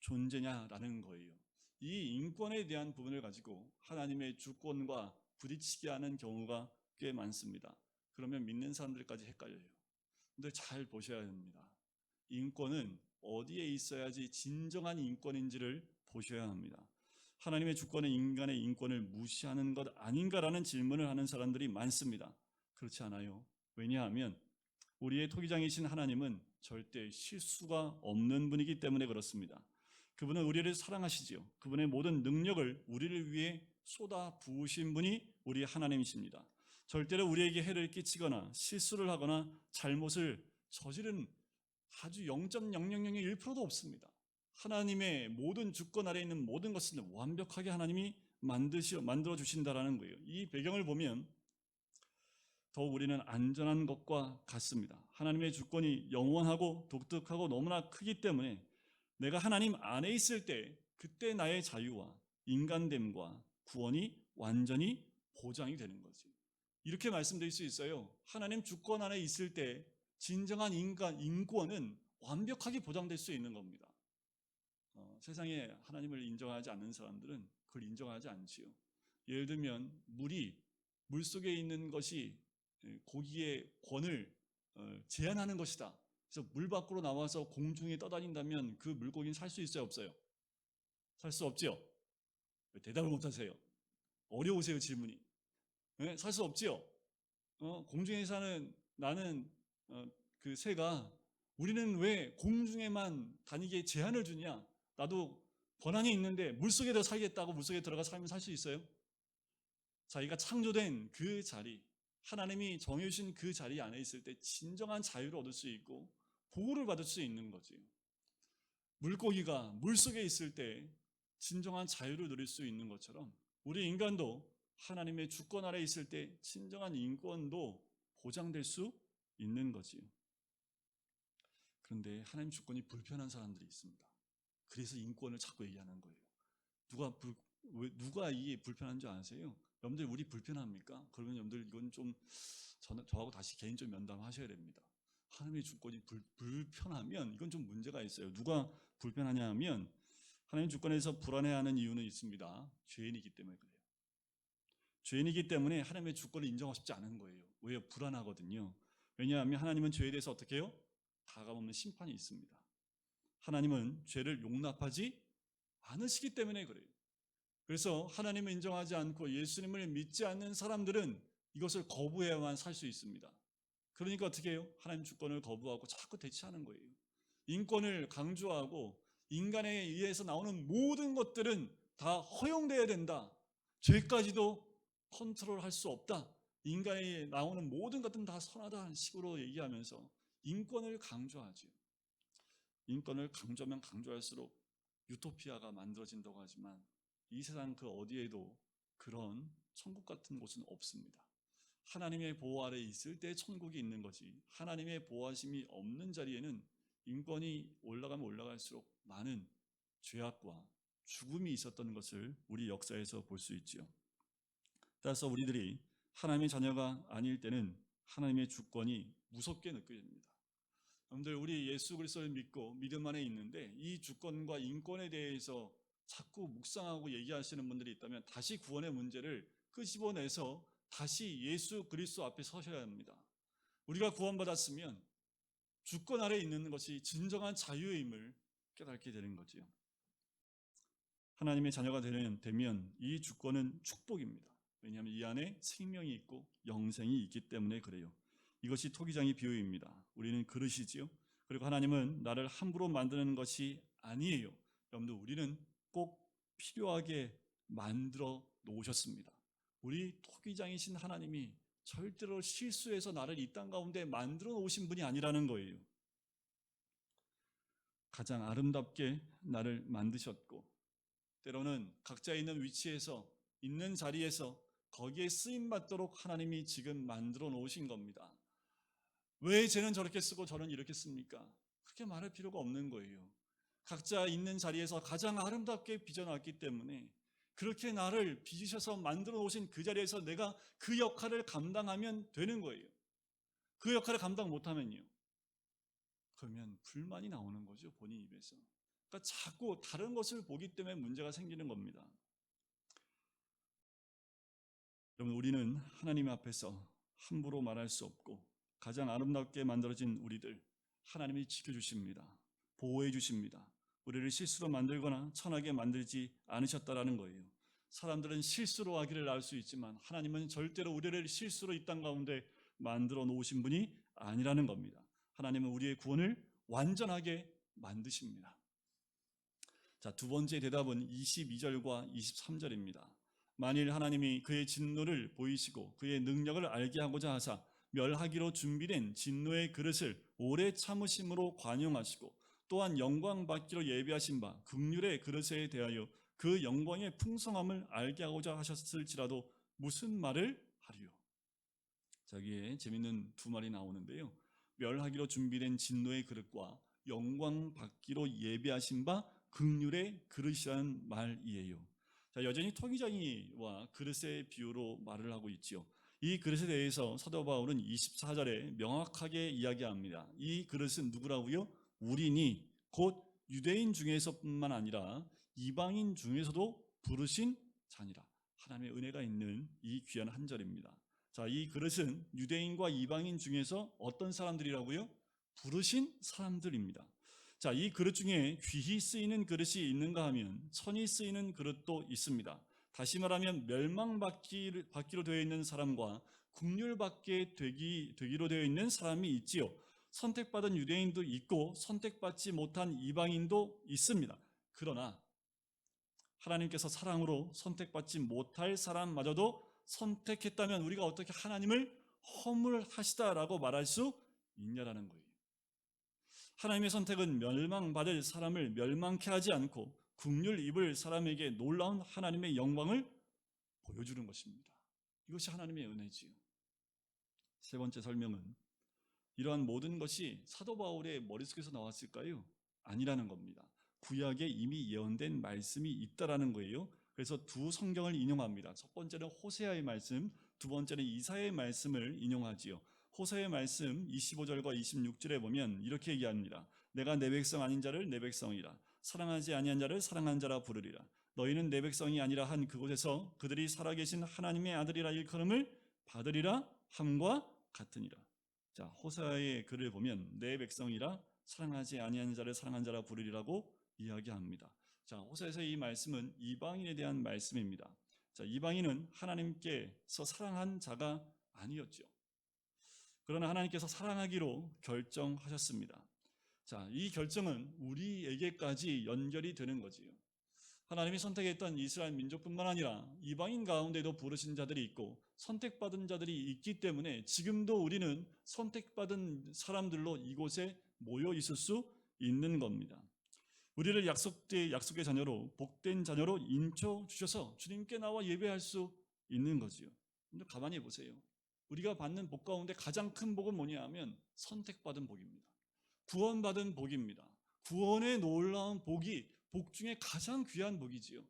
존재냐라는 거예요. 이 인권에 대한 부분을 가지고 하나님의 주권과 부딪히게 하는 경우가 꽤 많습니다. 그러면 믿는 사람들까지 헷갈려요. 근데 잘 보셔야 합니다. 인권은 어디에 있어야지 진정한 인권인지를 보셔야 합니다. 하나님의 주권은 인간의 인권을 무시하는 것 아닌가라는 질문을 하는 사람들이 많습니다. 그렇지 않아요. 왜냐하면 우리의 토기장이신 하나님은 절대 실수가 없는 분이기 때문에 그렇습니다. 그분은 우리를 사랑하시지요. 그분의 모든 능력을 우리를 위해 쏟아 부으신 분이 우리 하나님이십니다. 절대로 우리에게 해를 끼치거나 실수를 하거나 잘못을 저지른 아주 0.0001%도 없습니다. 하나님의 모든 주권 아래에 있는 모든 것을 완벽하게 하나님이 만들어 주신다라는 거예요. 이 배경을 보면 더욱 우리는 안전한 것과 같습니다. 하나님의 주권이 영원하고 독특하고 너무나 크기 때문에 내가 하나님 안에 있을 때 그때 나의 자유와 인간됨과 구원이 완전히 보장이 되는 거지. 이렇게 말씀드릴 수 있어요. 하나님 주권 안에 있을 때 진정한 인권은 완벽하게 보장될 수 있는 겁니다. 세상에 하나님을 인정하지 않는 사람들은 그걸 인정하지 않지요. 예를 들면 물속에 있는 것이 고기의 권을 제한하는 것이다. 그래서 물 밖으로 나와서 공중에 떠다닌다면 그 물고기는 살 수 있어요, 없어요? 살 수 없지요. 왜 대답을 못하세요? 어려우세요, 질문이. 네? 살 수 없지요. 공중에 사는 나는 그 새가 우리는 왜 공중에만 다니게 제한을 주냐? 나도 권한이 있는데 물속에 더 살겠다고 물속에 들어가 살면 살 수 있어요? 자기가 창조된 그 자리, 하나님이 정해주신 그 자리 안에 있을 때 진정한 자유를 얻을 수 있고 보호를 받을 수 있는 거지. 물고기가 물속에 있을 때 진정한 자유를 누릴 수 있는 것처럼 우리 인간도 하나님의 주권 아래 있을 때 진정한 인권도 보장될 수 있는 거지요. 그런데 하나님 주권이 불편한 사람들이 있습니다. 그래서 인권을 자꾸 얘기하는 거예요. 누가 이게 불편한 줄 아세요? 여러분들 우리 불편합니까? 그러면 여러분들 이건 좀 저하고 다시 개인적 면담하셔야 됩니다. 하나님의 주권이 불편하면 이건 좀 문제가 있어요. 누가 불편하냐 하면 하나님 주권에서 불안해하는 이유는 있습니다. 죄인이기 때문에 그래요. 죄인이기 때문에 하나님의 주권을 인정하고 싶지 않은 거예요. 왜요? 불안하거든요. 왜냐하면 하나님은 죄에 대해서 어떻게 해요? 다가오는 심판이 있습니다. 하나님은 죄를 용납하지 않으시기 때문에 그래요. 그래서 하나님을 인정하지 않고 예수님을 믿지 않는 사람들은 이것을 거부해야만 살 수 있습니다. 그러니까 어떻게 해요? 하나님 주권을 거부하고 자꾸 대치하는 거예요. 인권을 강조하고 인간에 의해서 나오는 모든 것들은 다 허용돼야 된다. 죄까지도 컨트롤할 수 없다. 인간에 나오는 모든 것들은 다 선하다는 식으로 얘기하면서 인권을 강조하죠. 인권을 강조하면 강조할수록 유토피아가 만들어진다고 하지만 이 세상 그 어디에도 그런 천국 같은 곳은 없습니다. 하나님의 보호 아래 있을 때 천국이 있는 거지, 하나님의 보호하심이 없는 자리에는 인권이 올라가면 올라갈수록 많은 죄악과 죽음이 있었던 것을 우리 역사에서 볼 수 있지요. 따라서 우리들이 하나님의 자녀가 아닐 때는 하나님의 주권이 무섭게 느껴집니다. 여러분들 우리 예수 그리스도를 믿고 믿음 안에 있는데 이 주권과 인권에 대해서 자꾸 묵상하고 얘기하시는 분들이 있다면 다시 구원의 문제를 끄집어내서 다시 예수 그리스도 앞에 서셔야 합니다. 우리가 구원받았으면 주권 아래 있는 것이 진정한 자유임을 깨닫게 되는 거지요. 하나님의 자녀가 되면 이 주권은 축복입니다. 왜냐하면 이 안에 생명이 있고 영생이 있기 때문에 그래요. 이것이 토기장의 비유입니다. 우리는 그릇이지요. 그리고 하나님은 나를 함부로 만드는 것이 아니에요. 여러분들 우리는 꼭 필요하게 만들어 놓으셨습니다. 우리 토기장이신 하나님이 절대로 실수해서 나를 이 땅 가운데 만들어 놓으신 분이 아니라는 거예요. 가장 아름답게 나를 만드셨고 때로는 각자 있는 위치에서 있는 자리에서 거기에 쓰임받도록 하나님이 지금 만들어 놓으신 겁니다. 왜 쟤는 저렇게 쓰고 저는 이렇게 씁니까? 그렇게 말할 필요가 없는 거예요. 각자 있는 자리에서 가장 아름답게 빚어놨기 때문에 그렇게 나를 빚으셔서 만들어 놓으신 그 자리에서 내가 그 역할을 감당하면 되는 거예요. 그 역할을 감당 못하면요, 그러면 불만이 나오는 거죠, 본인 입에서. 그러니까 자꾸 다른 것을 보기 때문에 문제가 생기는 겁니다. 여러분 우리는 하나님 앞에서 함부로 말할 수 없고 가장 아름답게 만들어진 우리들 하나님이 지켜주십니다. 보호해 주십니다. 우리를 실수로 만들거나 천하게 만들지 않으셨다라는 거예요. 사람들은 실수로 하기를 알 수 있지만 하나님은 절대로 우리를 실수로 이 땅 가운데 만들어 놓으신 분이 아니라는 겁니다. 하나님은 우리의 구원을 완전하게 만드십니다. 자, 두 번째 대답은 22절과 23절입니다. 만일 하나님이 그의 진노를 보이시고 그의 능력을 알게 하고자 하사 멸하기로 준비된 진노의 그릇을 오래 참으심으로 관용하시고 또한 영광 받기로 예비하신 바 긍휼의 그릇에 대하여 그 영광의 풍성함을 알게 하고자 하셨을지라도 무슨 말을 하리요? 저기에 재밌는 두 말이 나오는데요. 멸하기로 준비된 진노의 그릇과 영광 받기로 예비하신 바 긍휼의 그릇이라는 말이에요. 자, 여전히 토기장이와 그릇의 비유로 말을 하고 있지요. 이 그릇에 대해서 사도 바울은 24절에 명확하게 이야기합니다. 이 그릇은 누구라고요? 우리니 곧 유대인 중에서뿐만 아니라 이방인 중에서도 부르신 자니라. 하나님의 은혜가 있는 이 귀한 한 절입니다. 자, 이 그릇은 유대인과 이방인 중에서 어떤 사람들이라고요? 부르신 사람들입니다. 자, 이 그릇 중에 귀히 쓰이는 그릇이 있는가 하면 천히 쓰이는 그릇도 있습니다. 다시 말하면 멸망받기로 되어 있는 사람과 국률받게 되기로 되어 있는 사람이 있지요. 선택받은 유대인도 있고 선택받지 못한 이방인도 있습니다. 그러나 하나님께서 사랑으로 선택받지 못할 사람마저도 선택했다면 우리가 어떻게 하나님을 허물하시다라고 말할 수 있냐라는 거예요. 하나님의 선택은 멸망받을 사람을 멸망케 하지 않고 국률 입을 사람에게 놀라운 하나님의 영광을 보여주는 것입니다. 이것이 하나님의 은혜지요. 세 번째 설명은 이러한 모든 것이 사도 바울의 머릿속에서 나왔을까요? 아니라는 겁니다. 구약에 이미 예언된 말씀이 있다라는 거예요. 그래서 두 성경을 인용합니다. 첫 번째는 호세아의 말씀, 두 번째는 이사야의 말씀을 인용하지요. 호세아의 말씀 25절과 26절에 보면 이렇게 얘기합니다. 내가 내 백성 아닌 자를 내 백성이라, 사랑하지 아니한 자를 사랑한 자라 부르리라. 너희는 내 백성이 아니라 한 그곳에서 그들이 살아계신 하나님의 아들이라 일컬음을 받으리라 함과 같으니라. 자, 호세아의 글을 보면 내 백성이라 사랑하지 아니한 자를 사랑한 자라 부르리라고 이야기합니다. 자, 호세아에서 이 말씀은 이방인에 대한 말씀입니다. 자, 이방인은 하나님께서 사랑한 자가 아니었죠. 그러나 하나님께서 사랑하기로 결정하셨습니다. 자, 이 결정은 우리에게까지 연결이 되는 거지요. 하나님이 선택했던 이스라엘 민족뿐만 아니라 이방인 가운데도 부르신 자들이 있고 선택받은 자들이 있기 때문에 지금도 우리는 선택받은 사람들로 이곳에 모여 있을 수 있는 겁니다. 우리를 약속의 자녀로, 복된 자녀로 인쳐 주셔서 주님께 나와 예배할 수 있는 거지요. 근데 가만히 보세요. 우리가 받는 복 가운데 가장 큰 복은 뭐냐 하면 선택받은 복입니다. 구원받은 복입니다. 구원의 놀라운 복이 복 중에 가장 귀한 복이지요.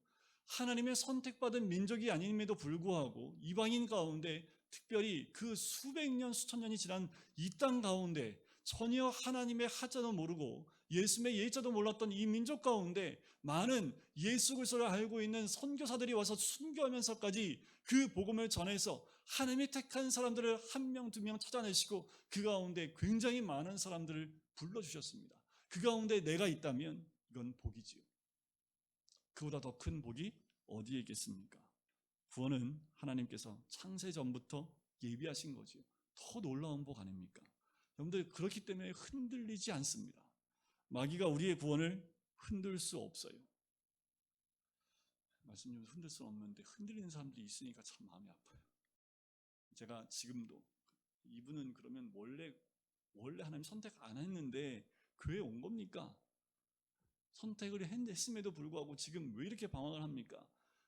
하나님의 선택받은 민족이 아님에도 불구하고 이방인 가운데 특별히 그 수백 년 수천 년이 지난 이 땅 가운데 전혀 하나님의 하자도 모르고 예수의 예자도 몰랐던 이 민족 가운데 많은 예수 그리스도를 알고 있는 선교사들이 와서 순교하면서까지 그 복음을 전해서 하나님이 택한 사람들을 한 명, 두 명 찾아내시고 그 가운데 굉장히 많은 사람들을 불러주셨습니다. 그 가운데 내가 있다면 이건 복이지요. 그보다 더 큰 복이 어디에 있겠습니까? 구원은 하나님께서 창세 전부터 예비하신 거지요. 더 놀라운 복 아닙니까? 여러분들 그렇기 때문에 흔들리지 않습니다. 마귀가 우리의 구원을 흔들 수 없어요. 말씀 좀 흔들 수 없는데 흔들리는 사람들이 있으니까 참 마음이 아파요. 제가 지금도 이분은 그러면 원래 하나님 선택 안 했는데 교회에 온 겁니까? 선택을 했음에도 불구하고 지금 왜 이렇게 방황을 합니까?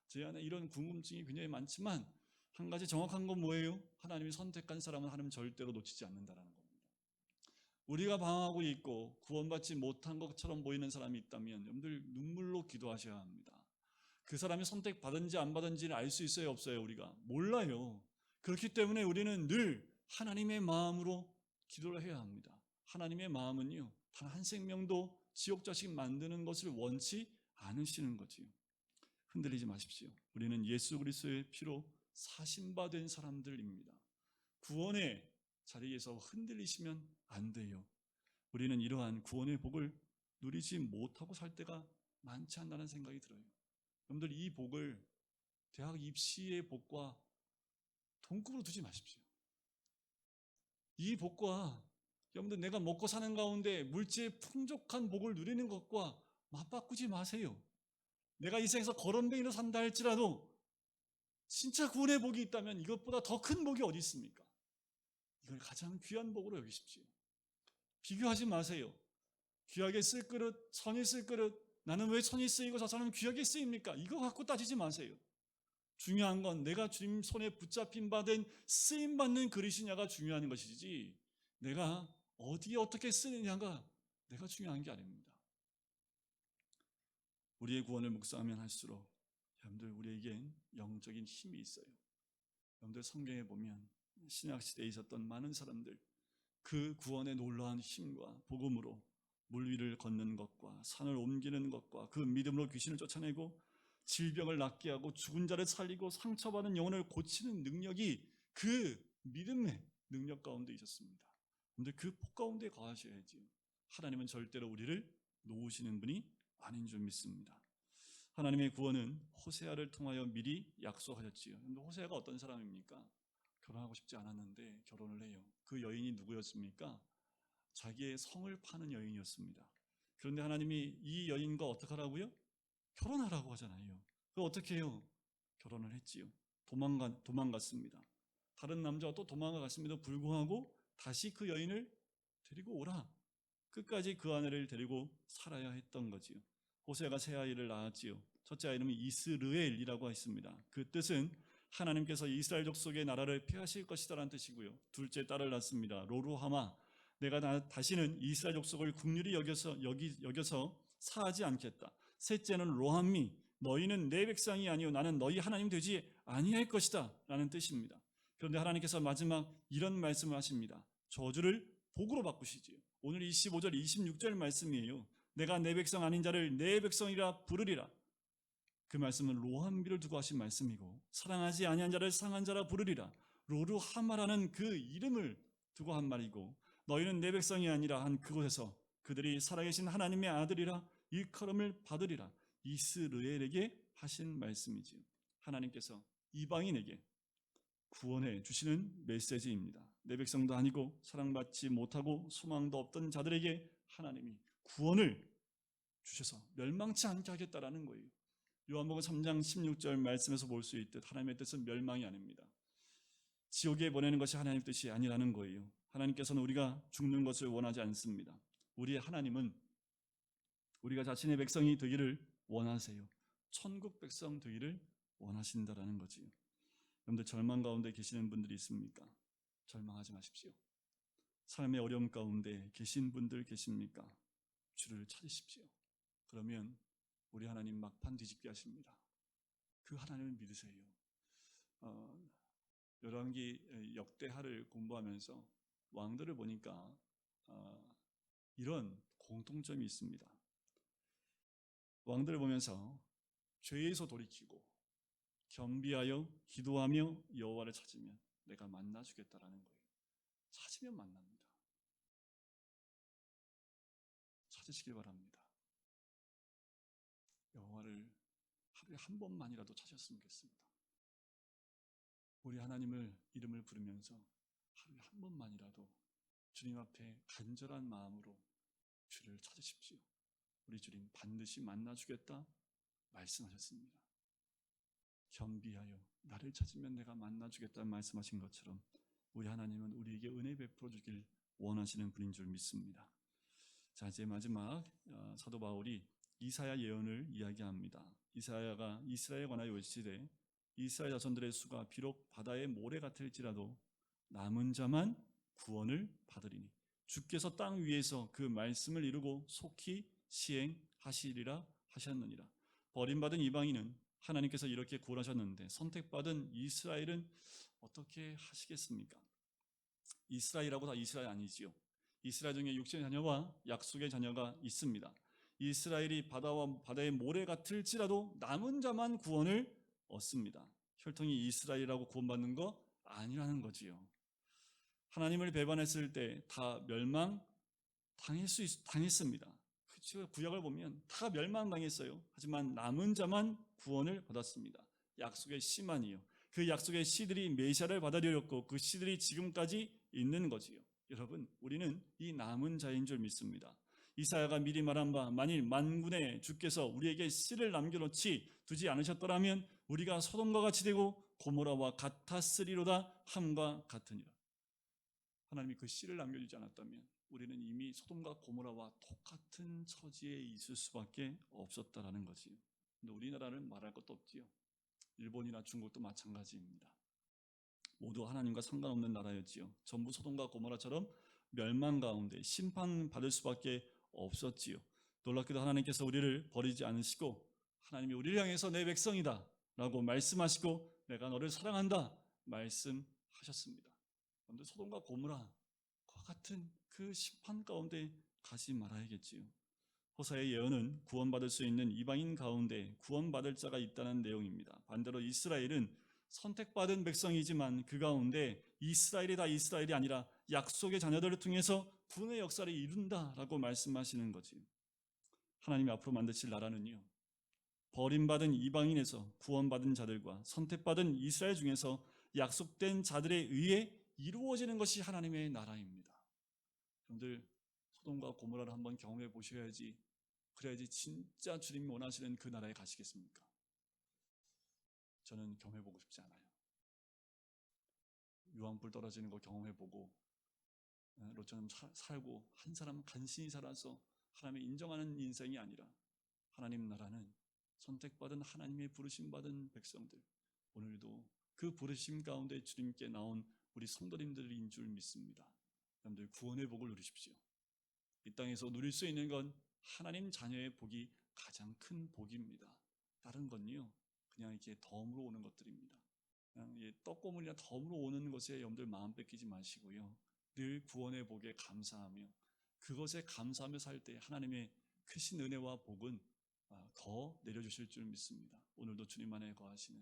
제 안에 이런 궁금증이 굉장히 많지만 한 가지 정확한 건 뭐예요? 하나님이 선택한 사람은 하나님 절대로 놓치지 않는다는 겁니다. 우리가 방황하고 있고 구원받지 못한 것처럼 보이는 사람이 있다면 여러분들 눈물로 기도하셔야 합니다. 그 사람이 선택받은지 안 받은지는 알 수 있어요, 없어요? 우리가 몰라요. 그렇기 때문에 우리는 늘 하나님의 마음으로 기도를 해야 합니다. 하나님의 마음은요, 단 한 생명도 지옥 자식 만드는 것을 원치 않으시는 거지요. 흔들리지 마십시오. 우리는 예수 그리스도의 피로 사신받은 사람들입니다. 구원의 자리에서 흔들리시면 안 돼요. 우리는 이러한 구원의 복을 누리지 못하고 살 때가 많지 않다는 생각이 들어요. 여러분들 이 복을 대학 입시의 복과 동급으로 두지 마십시오. 이 복과 여러분들 내가 먹고 사는 가운데 물질의 풍족한 복을 누리는 것과 맞바꾸지 마세요. 내가 이 세상에서 거렁뱅이로 산다 할지라도 진짜 구원의 복이 있다면 이것보다 더 큰 복이 어디 있습니까? 이걸 가장 귀한 복으로 여기십시오. 비교하지 마세요. 귀하게 쓸 그릇, 선이 쓸 그릇, 나는 왜 선이 쓰이고 저 사람은 귀하게 쓰입니까? 이거 갖고 따지지 마세요. 중요한 건 내가 주님 손에 붙잡힌 바된 쓰임받는 그릇이냐가 중요한 것이지 내가 어디에 어떻게 쓰느냐가 내가 중요한 게 아닙니다. 우리의 구원을 묵상하면 할수록 여러분들 우리에겐 영적인 힘이 있어요. 여러분들 성경에 보면 신약시대에 있었던 많은 사람들 그 구원의 놀라운 힘과 복음으로 물 위를 걷는 것과 산을 옮기는 것과 그 믿음으로 귀신을 쫓아내고 질병을 낫게 하고 죽은 자를 살리고 상처받은 영혼을 고치는 능력이 그 믿음의 능력 가운데 있었습니다. 그런데 그 복 가운데 거하셔야지요. 하나님은 절대로 우리를 놓으시는 분이 아닌 줄 믿습니다. 하나님의 구원은 호세아를 통하여 미리 약속하셨지요. 그런데 호세아가 어떤 사람입니까? 결혼하고 싶지 않았는데 결혼을 해요. 그 여인이 누구였습니까? 자기의 성을 파는 여인이었습니다. 그런데 하나님이 이 여인과 어떻게 하라고요? 결혼하라고 하잖아요. 그거 어떻게 해요? 결혼을 했지요. 도망갔습니다. 다른 남자와 또 도망갔음에도 불구하고 다시 그 여인을 데리고 오라. 끝까지 그 아내를 데리고 살아야 했던 거지요. 호세아가 세 아이를 낳았지요. 첫째 아이 이름이 이스르엘이라고 했습니다. 그 뜻은 하나님께서 이스라엘 족속의 나라를 폐하실 것이다라는 뜻이고요. 둘째 딸을 낳습니다. 로루하마, 내가 다시는 이스라엘 족속을 긍휼히 여겨서 사하지 않겠다. 셋째는 로함미, 너희는 내 백성이 아니요 나는 너희 하나님 되지 아니할 것이다 라는 뜻입니다. 그런데 하나님께서 마지막 이런 말씀을 하십니다. 저주를 복으로 바꾸시지요. 오늘 25절 26절 말씀이에요. 내가 내 백성 아닌 자를 내 백성이라 부르리라. 그 말씀은 로함비를 두고 하신 말씀이고, 사랑하지 아니한 자를 상한 자라 부르리라. 로루하마라는 그 이름을 두고 한 말이고, 너희는 내 백성이 아니라 한 그곳에서 그들이 살아계신 하나님의 아들이라 일컬음을 받으리라. 이스르엘에게 하신 말씀이지요. 하나님께서 이방인에게 구원해 주시는 메시지입니다. 내 백성도 아니고 사랑받지 못하고 소망도 없던 자들에게 하나님이 구원을 주셔서 멸망치 않게 하겠다라는 거예요. 요한복음 3장 16절 말씀에서 볼 수 있듯 하나님의 뜻은 멸망이 아닙니다. 지옥에 보내는 것이 하나님의 뜻이 아니라는 거예요. 하나님께서는 우리가 죽는 것을 원하지 않습니다. 우리의 하나님은 우리가 자신의 백성이 되기를 원하세요. 천국 백성 되기를 원하신다라는 거지요. 여러분들 절망 가운데 계시는 분들이 있습니까? 절망하지 마십시오. 삶의 어려움 가운데 계신 분들 계십니까? 주를 찾으십시오. 그러면 우리 하나님 막판 뒤집게 하십니다. 그 하나님을 믿으세요. 열왕기 역대하를 공부하면서 왕들을 보니까 이런 공통점이 있습니다. 왕들을 보면서 죄에서 돌이키고 겸비하여 기도하며 여호와를 찾으면 내가 만나주겠다라는 거예요. 찾으면 만납니다. 찾으시길 바랍니다. 여호와를 하루에 한 번만이라도 찾았으면 좋겠습니다. 우리 하나님을 이름을 부르면서 하루에 한 번만이라도 주님 앞에 간절한 마음으로 주를 찾으십시오. 우리 주님 반드시 만나주겠다 말씀하셨습니다. 겸비하여 나를 찾으면 내가 만나주겠다 말씀하신 것처럼 우리 하나님은 우리에게 은혜 베풀어 주길 원하시는 분인 줄 믿습니다. 자, 이제 마지막 사도 바울이 이사야 예언을 이야기합니다. 이사야가 이스라엘에 관하여 외치되 이스라엘 자손들의 수가 비록 바다의 모래 같을지라도 남은 자만 구원을 받으리니 주께서 땅 위에서 그 말씀을 이루고 속히 시행하시리라 하셨느니라. 버림받은 이방인은 하나님께서 이렇게 구원하셨는데 선택받은 이스라엘은 어떻게 하시겠습니까? 이스라엘이라고 다 이스라엘 아니지요. 이스라엘 중에 육신의 자녀와 약속의 자녀가 있습니다. 이스라엘이 바다의 모래 같을지라도 남은 자만 구원을 얻습니다. 혈통이 이스라엘이라고 구원받는 거 아니라는 거지요. 하나님을 배반했을 때 다 당했습니다. 그렇죠. 구약을 보면 다 멸망당했어요. 하지만 남은 자만 구원을 받았습니다. 약속의 씨만이요. 그 약속의 씨들이 메시아를 받아들였고 그 씨들이 지금까지 있는 거지요. 여러분, 우리는 이 남은 자인 줄 믿습니다. 이사야가 미리 말한 바 만일 만군의 주께서 우리에게 씨를 남겨놓지 두지 않으셨더라면 우리가 소돔과 같이 되고 고모라와 같았으리로다 함과 같으니라. 하나님이 그 씨를 남겨주지 않았다면 우리는 이미 소돔과 고모라와 똑같은 처지에 있을 수밖에 없었다라는 거지요. 근데 우리나라는 말할 것도 없지요. 일본이나 중국도 마찬가지입니다. 모두 하나님과 상관없는 나라였지요. 전부 소돔과 고모라처럼 멸망 가운데 심판받을 수밖에 없었지요. 놀랍게도 하나님께서 우리를 버리지 않으시고 하나님이 우리를 향해서 내 백성이다 라고 말씀하시고 내가 너를 사랑한다 말씀하셨습니다. 그런데 소돔과 고모라와 같은 그 심판 가운데 가지 말아야겠지요. 호사의 예언은 구원받을 수 있는 이방인 가운데 구원받을 자가 있다는 내용입니다. 반대로 이스라엘은 선택받은 백성이지만 그 가운데 이스라엘이 다 이스라엘이 아니라 약속의 자녀들을 통해서 구원의 역사를 이룬다라고 말씀하시는 거지. 하나님이 앞으로 만드실 나라는요, 버림받은 이방인에서 구원받은 자들과 선택받은 이스라엘 중에서 약속된 자들에 의해 이루어지는 것이 하나님의 나라입니다. 여러분들, 소돔과 고모라를 한번 경험해 보셔야지, 그래야지 진짜 주님이 원하시는 그 나라에 가시겠습니까? 저는 경험해 보고 싶지 않아요. 유황불 떨어지는 거 경험해 보고 로처럼 살고 한 사람 간신히 살아서 하나님의 인정하는 인생이 아니라, 하나님 나라는 선택받은 하나님의 부르심받은 백성들, 오늘도 그 부르심 가운데 주님께 나온 우리 성도님들인 줄 믿습니다. 여러분들, 구원의 복을 누리십시오. 이 땅에서 누릴 수 있는 건 하나님 자녀의 복이 가장 큰 복입니다. 다른 건요, 그냥 이렇게 덤으로 오는 것들입니다. 그냥 떡고물이나 덤으로 오는 것에 여러분들 마음 뺏기지 마시고요, 늘 구원의 복에 감사하며 그것에 감사하며 살 때 하나님의 크신 은혜와 복은 더 내려주실 줄 믿습니다. 오늘도 주님 안에 거하시는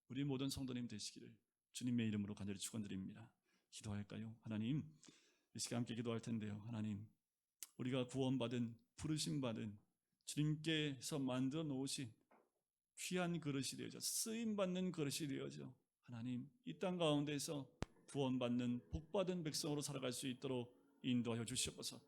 우리 모든 성도님 되시기를 주님의 이름으로 간절히 축원드립니다. 기도할까요? 하나님, 이 시간 함께 기도할 텐데요, 하나님, 우리가 구원받은 부르심받은 주님께서 만들어 놓으신 귀한 그릇이 되어져 쓰임받는 그릇이 되어져 하나님, 이 땅 가운데서 구원받는 복받은 백성으로 살아갈 수 있도록 인도하여 주시옵소서.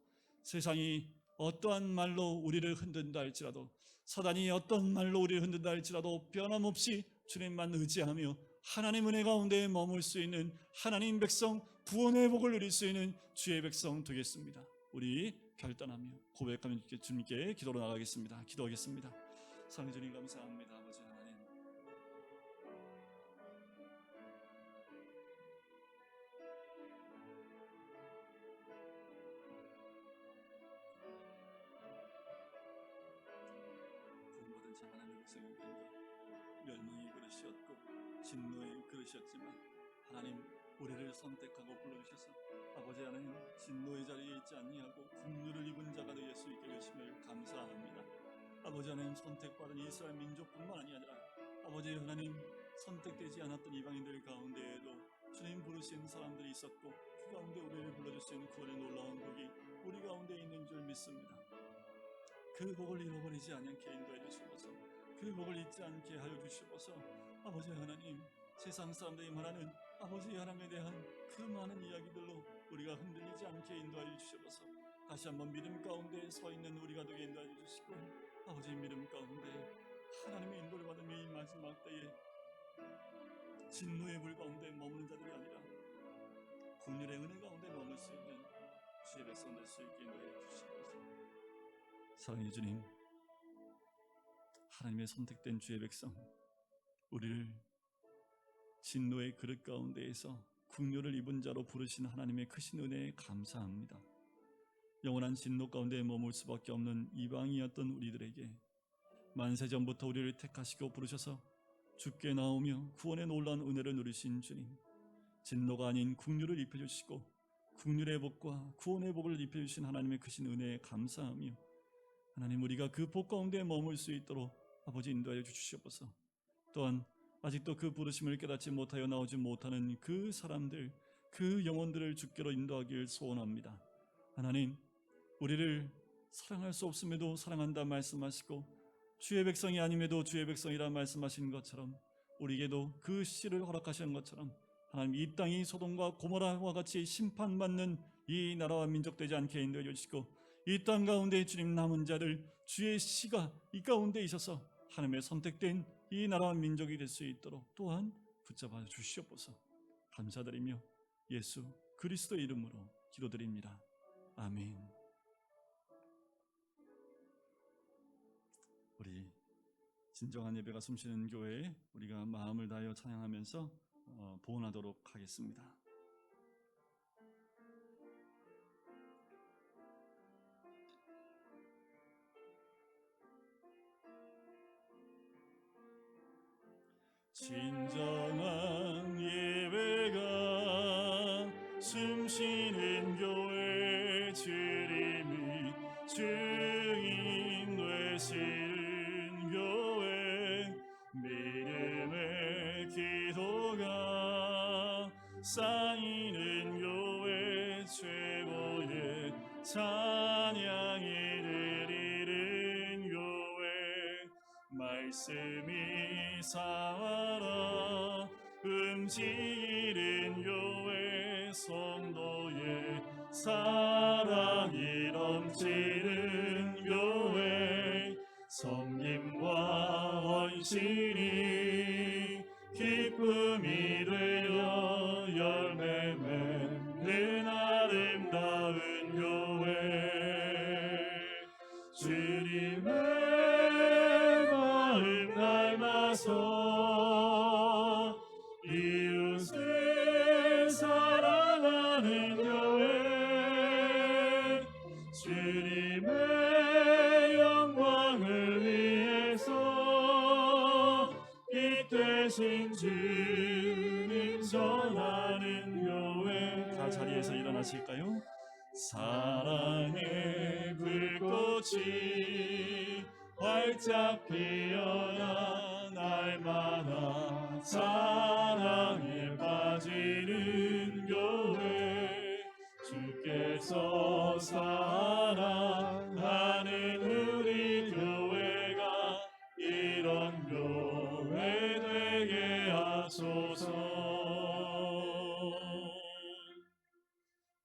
세상이 어떠한 말로 우리를 흔든다 할지라도, 사단이 어떤 말로 우리를 흔든다 할지라도 변함없이 주님만 의지하며 하나님 은혜 가운데 머물 수 있는 하나님 백성, 구원의 복을 누릴 수 있는 주의 백성 되겠습니다. 우리 결단하며 고백하며 주님께 기도로 나가겠습니다. 기도하겠습니다. 사랑해 주님, 감사합니다. 아버지 하나님, 구원받은 자 하나님의 백성입니다. 멸망의 그릇이었고 진노의 그릇이었지만 하나님, 우리를 선택하고 불러주셔서 아버지 하나님, 진노의 자리에 있지 아니하고 긍휼을 입은 자가 되어 수 있게 되심을 감사합니다. 아버지 하나님, 선택받은 이스라엘 민족뿐만 아니라 아버지 하나님, 선택되지 않았던 이방인들 가운데에도 주님 부르신 사람들이 있었고, 그 가운데 우리를 불러주신 구원의 놀라운 복이 우리 가운데 있는 줄 믿습니다. 그 복을 잃어버리지 않게 인도해 주시옵소서. 그 복을 잊지 않게 하여 주시옵소서. 아버지 하나님, 세상 사람들이 말하는 아버지 하나님에 대한 그 많은 이야기들로 우리가 흔들리지 않게 인도하여 주시옵소서. 다시 한번 믿음 가운데 서 있는 우리가 되게 인도하여 주시고, 아버지 믿음 가운데 하나님의 인도를 받으며 이 마지막 때에 진노의 불 가운데 머무는 자들이 아니라 긍휼의 은혜 가운데 머물 수 있는 주의 백성 될 수 있게 인도하여 주시옵소서. 사랑해 주님, 하나님의 선택된 주의 백성, 우리를 진노의 그릇 가운데에서 긍휼을 입은 자로 부르신 하나님의 크신 은혜에 감사합니다. 영원한 진노 가운데 머물 수밖에 없는 이방이었던 우리들에게 만세전부터 우리를 택하시고 부르셔서 주께 나오며 구원의 놀라운 은혜를 누리신 주님, 진노가 아닌 긍휼을 입혀주시고 긍휼의 복과 구원의 복을 입혀주신 하나님의 크신 은혜에 감사하며 하나님, 우리가 그 복 가운데 머물 수 있도록 아버지 인도하여 주시옵소서. 또한 아직도 그 부르심을 깨닫지 못하여 나오지 못하는 그 사람들, 그 영혼들을 주께로 인도하길 소원합니다. 하나님, 우리를 사랑할 수 없음에도 사랑한다 말씀하시고 주의 백성이 아님에도 주의 백성이라 말씀하신 것처럼 우리에게도 그 씨를 허락하시는 것처럼 하나님, 이 땅이 소돔과 고모라와 같이 심판받는 이 나라와 민족 되지 않게 인도해 주시고, 이 땅 가운데 주님 남은 자들 주의 씨가 이 가운데 있어서 하나님의 선택된 이 나라와 민족이 될 수 있도록 또한 붙잡아 주시옵소서. 감사드리며 예수 그리스도 이름으로 기도드립니다. 아멘. 우리 진정한 예배가 숨쉬는 교회에 우리가 마음을 다하여 찬양하면서 보온하도록 하겠습니다. 진정한 예배가 숨쉬는 교회, 주님이 증인 되시는 교회 믿음의 기도가 쌓이는 교회 최고의 찬양이 드리는 교회 말씀이 살아 움직이는 교회 성도의 사랑이 넘치는 교회 섬김과 헌신이 기쁨이 되어 열매 맺는 아름다운 교회 주님의 마음 닮아서 이웃을 사랑하는 교회 주님의 영광을 위해서 빛 되신 주님 전하는 교회 다 자리에서 일어나실까요? 사랑의 불꽃이 활짝 피어나 날마다 사랑에 빠지는 교회 주께서 사랑하는 우리 교회가 이런 교회 되게 하소서.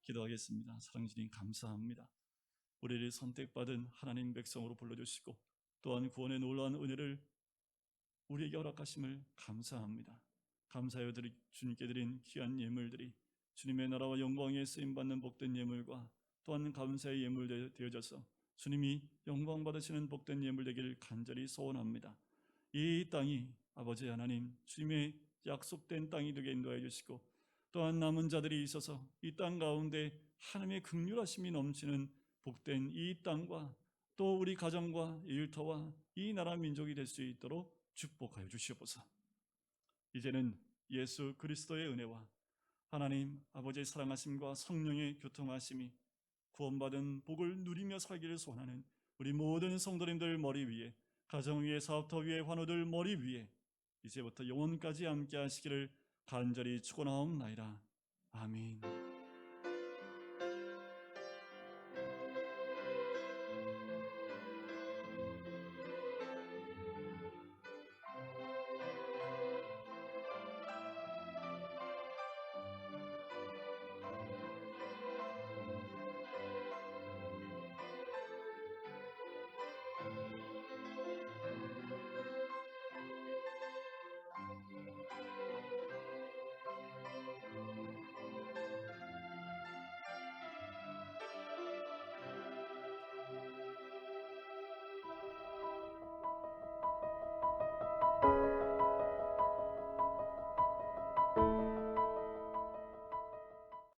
기도하겠습니다. 사랑 주님 감사합니다. 우리를 선택받은 하나님 백성으로 불러주시고 또한 구원의 놀라운 은혜를 우리에게 허락하심을 감사합니다. 감사하여 주님께 드린 귀한 예물들이 주님의 나라와 영광에 쓰임받는 복된 예물과 또한 감사의 예물 되어져서 주님이 영광 받으시는 복된 예물 되기를 간절히 소원합니다. 이 땅이 아버지 하나님 주님의 약속된 땅이 되게 인도하여 주시고 또한 남은 자들이 있어서 이 땅 가운데 하나님의 긍휼하심이 넘치는 복된 이 땅과 또 우리 가정과 일터와 이 나라 민족이 될 수 있도록 축복하여 주시옵소서. 이제는 예수 그리스도의 은혜와 하나님 아버지의 사랑하심과 성령의 교통하심이 구원받은 복을 누리며 살기를 소원하는 우리 모든 성도님들 머리 위에 가정 위에 사업터 위에 환우들 머리 위에 이제부터 영원까지 함께 하시기를 간절히 축원하옵나이다. 아멘.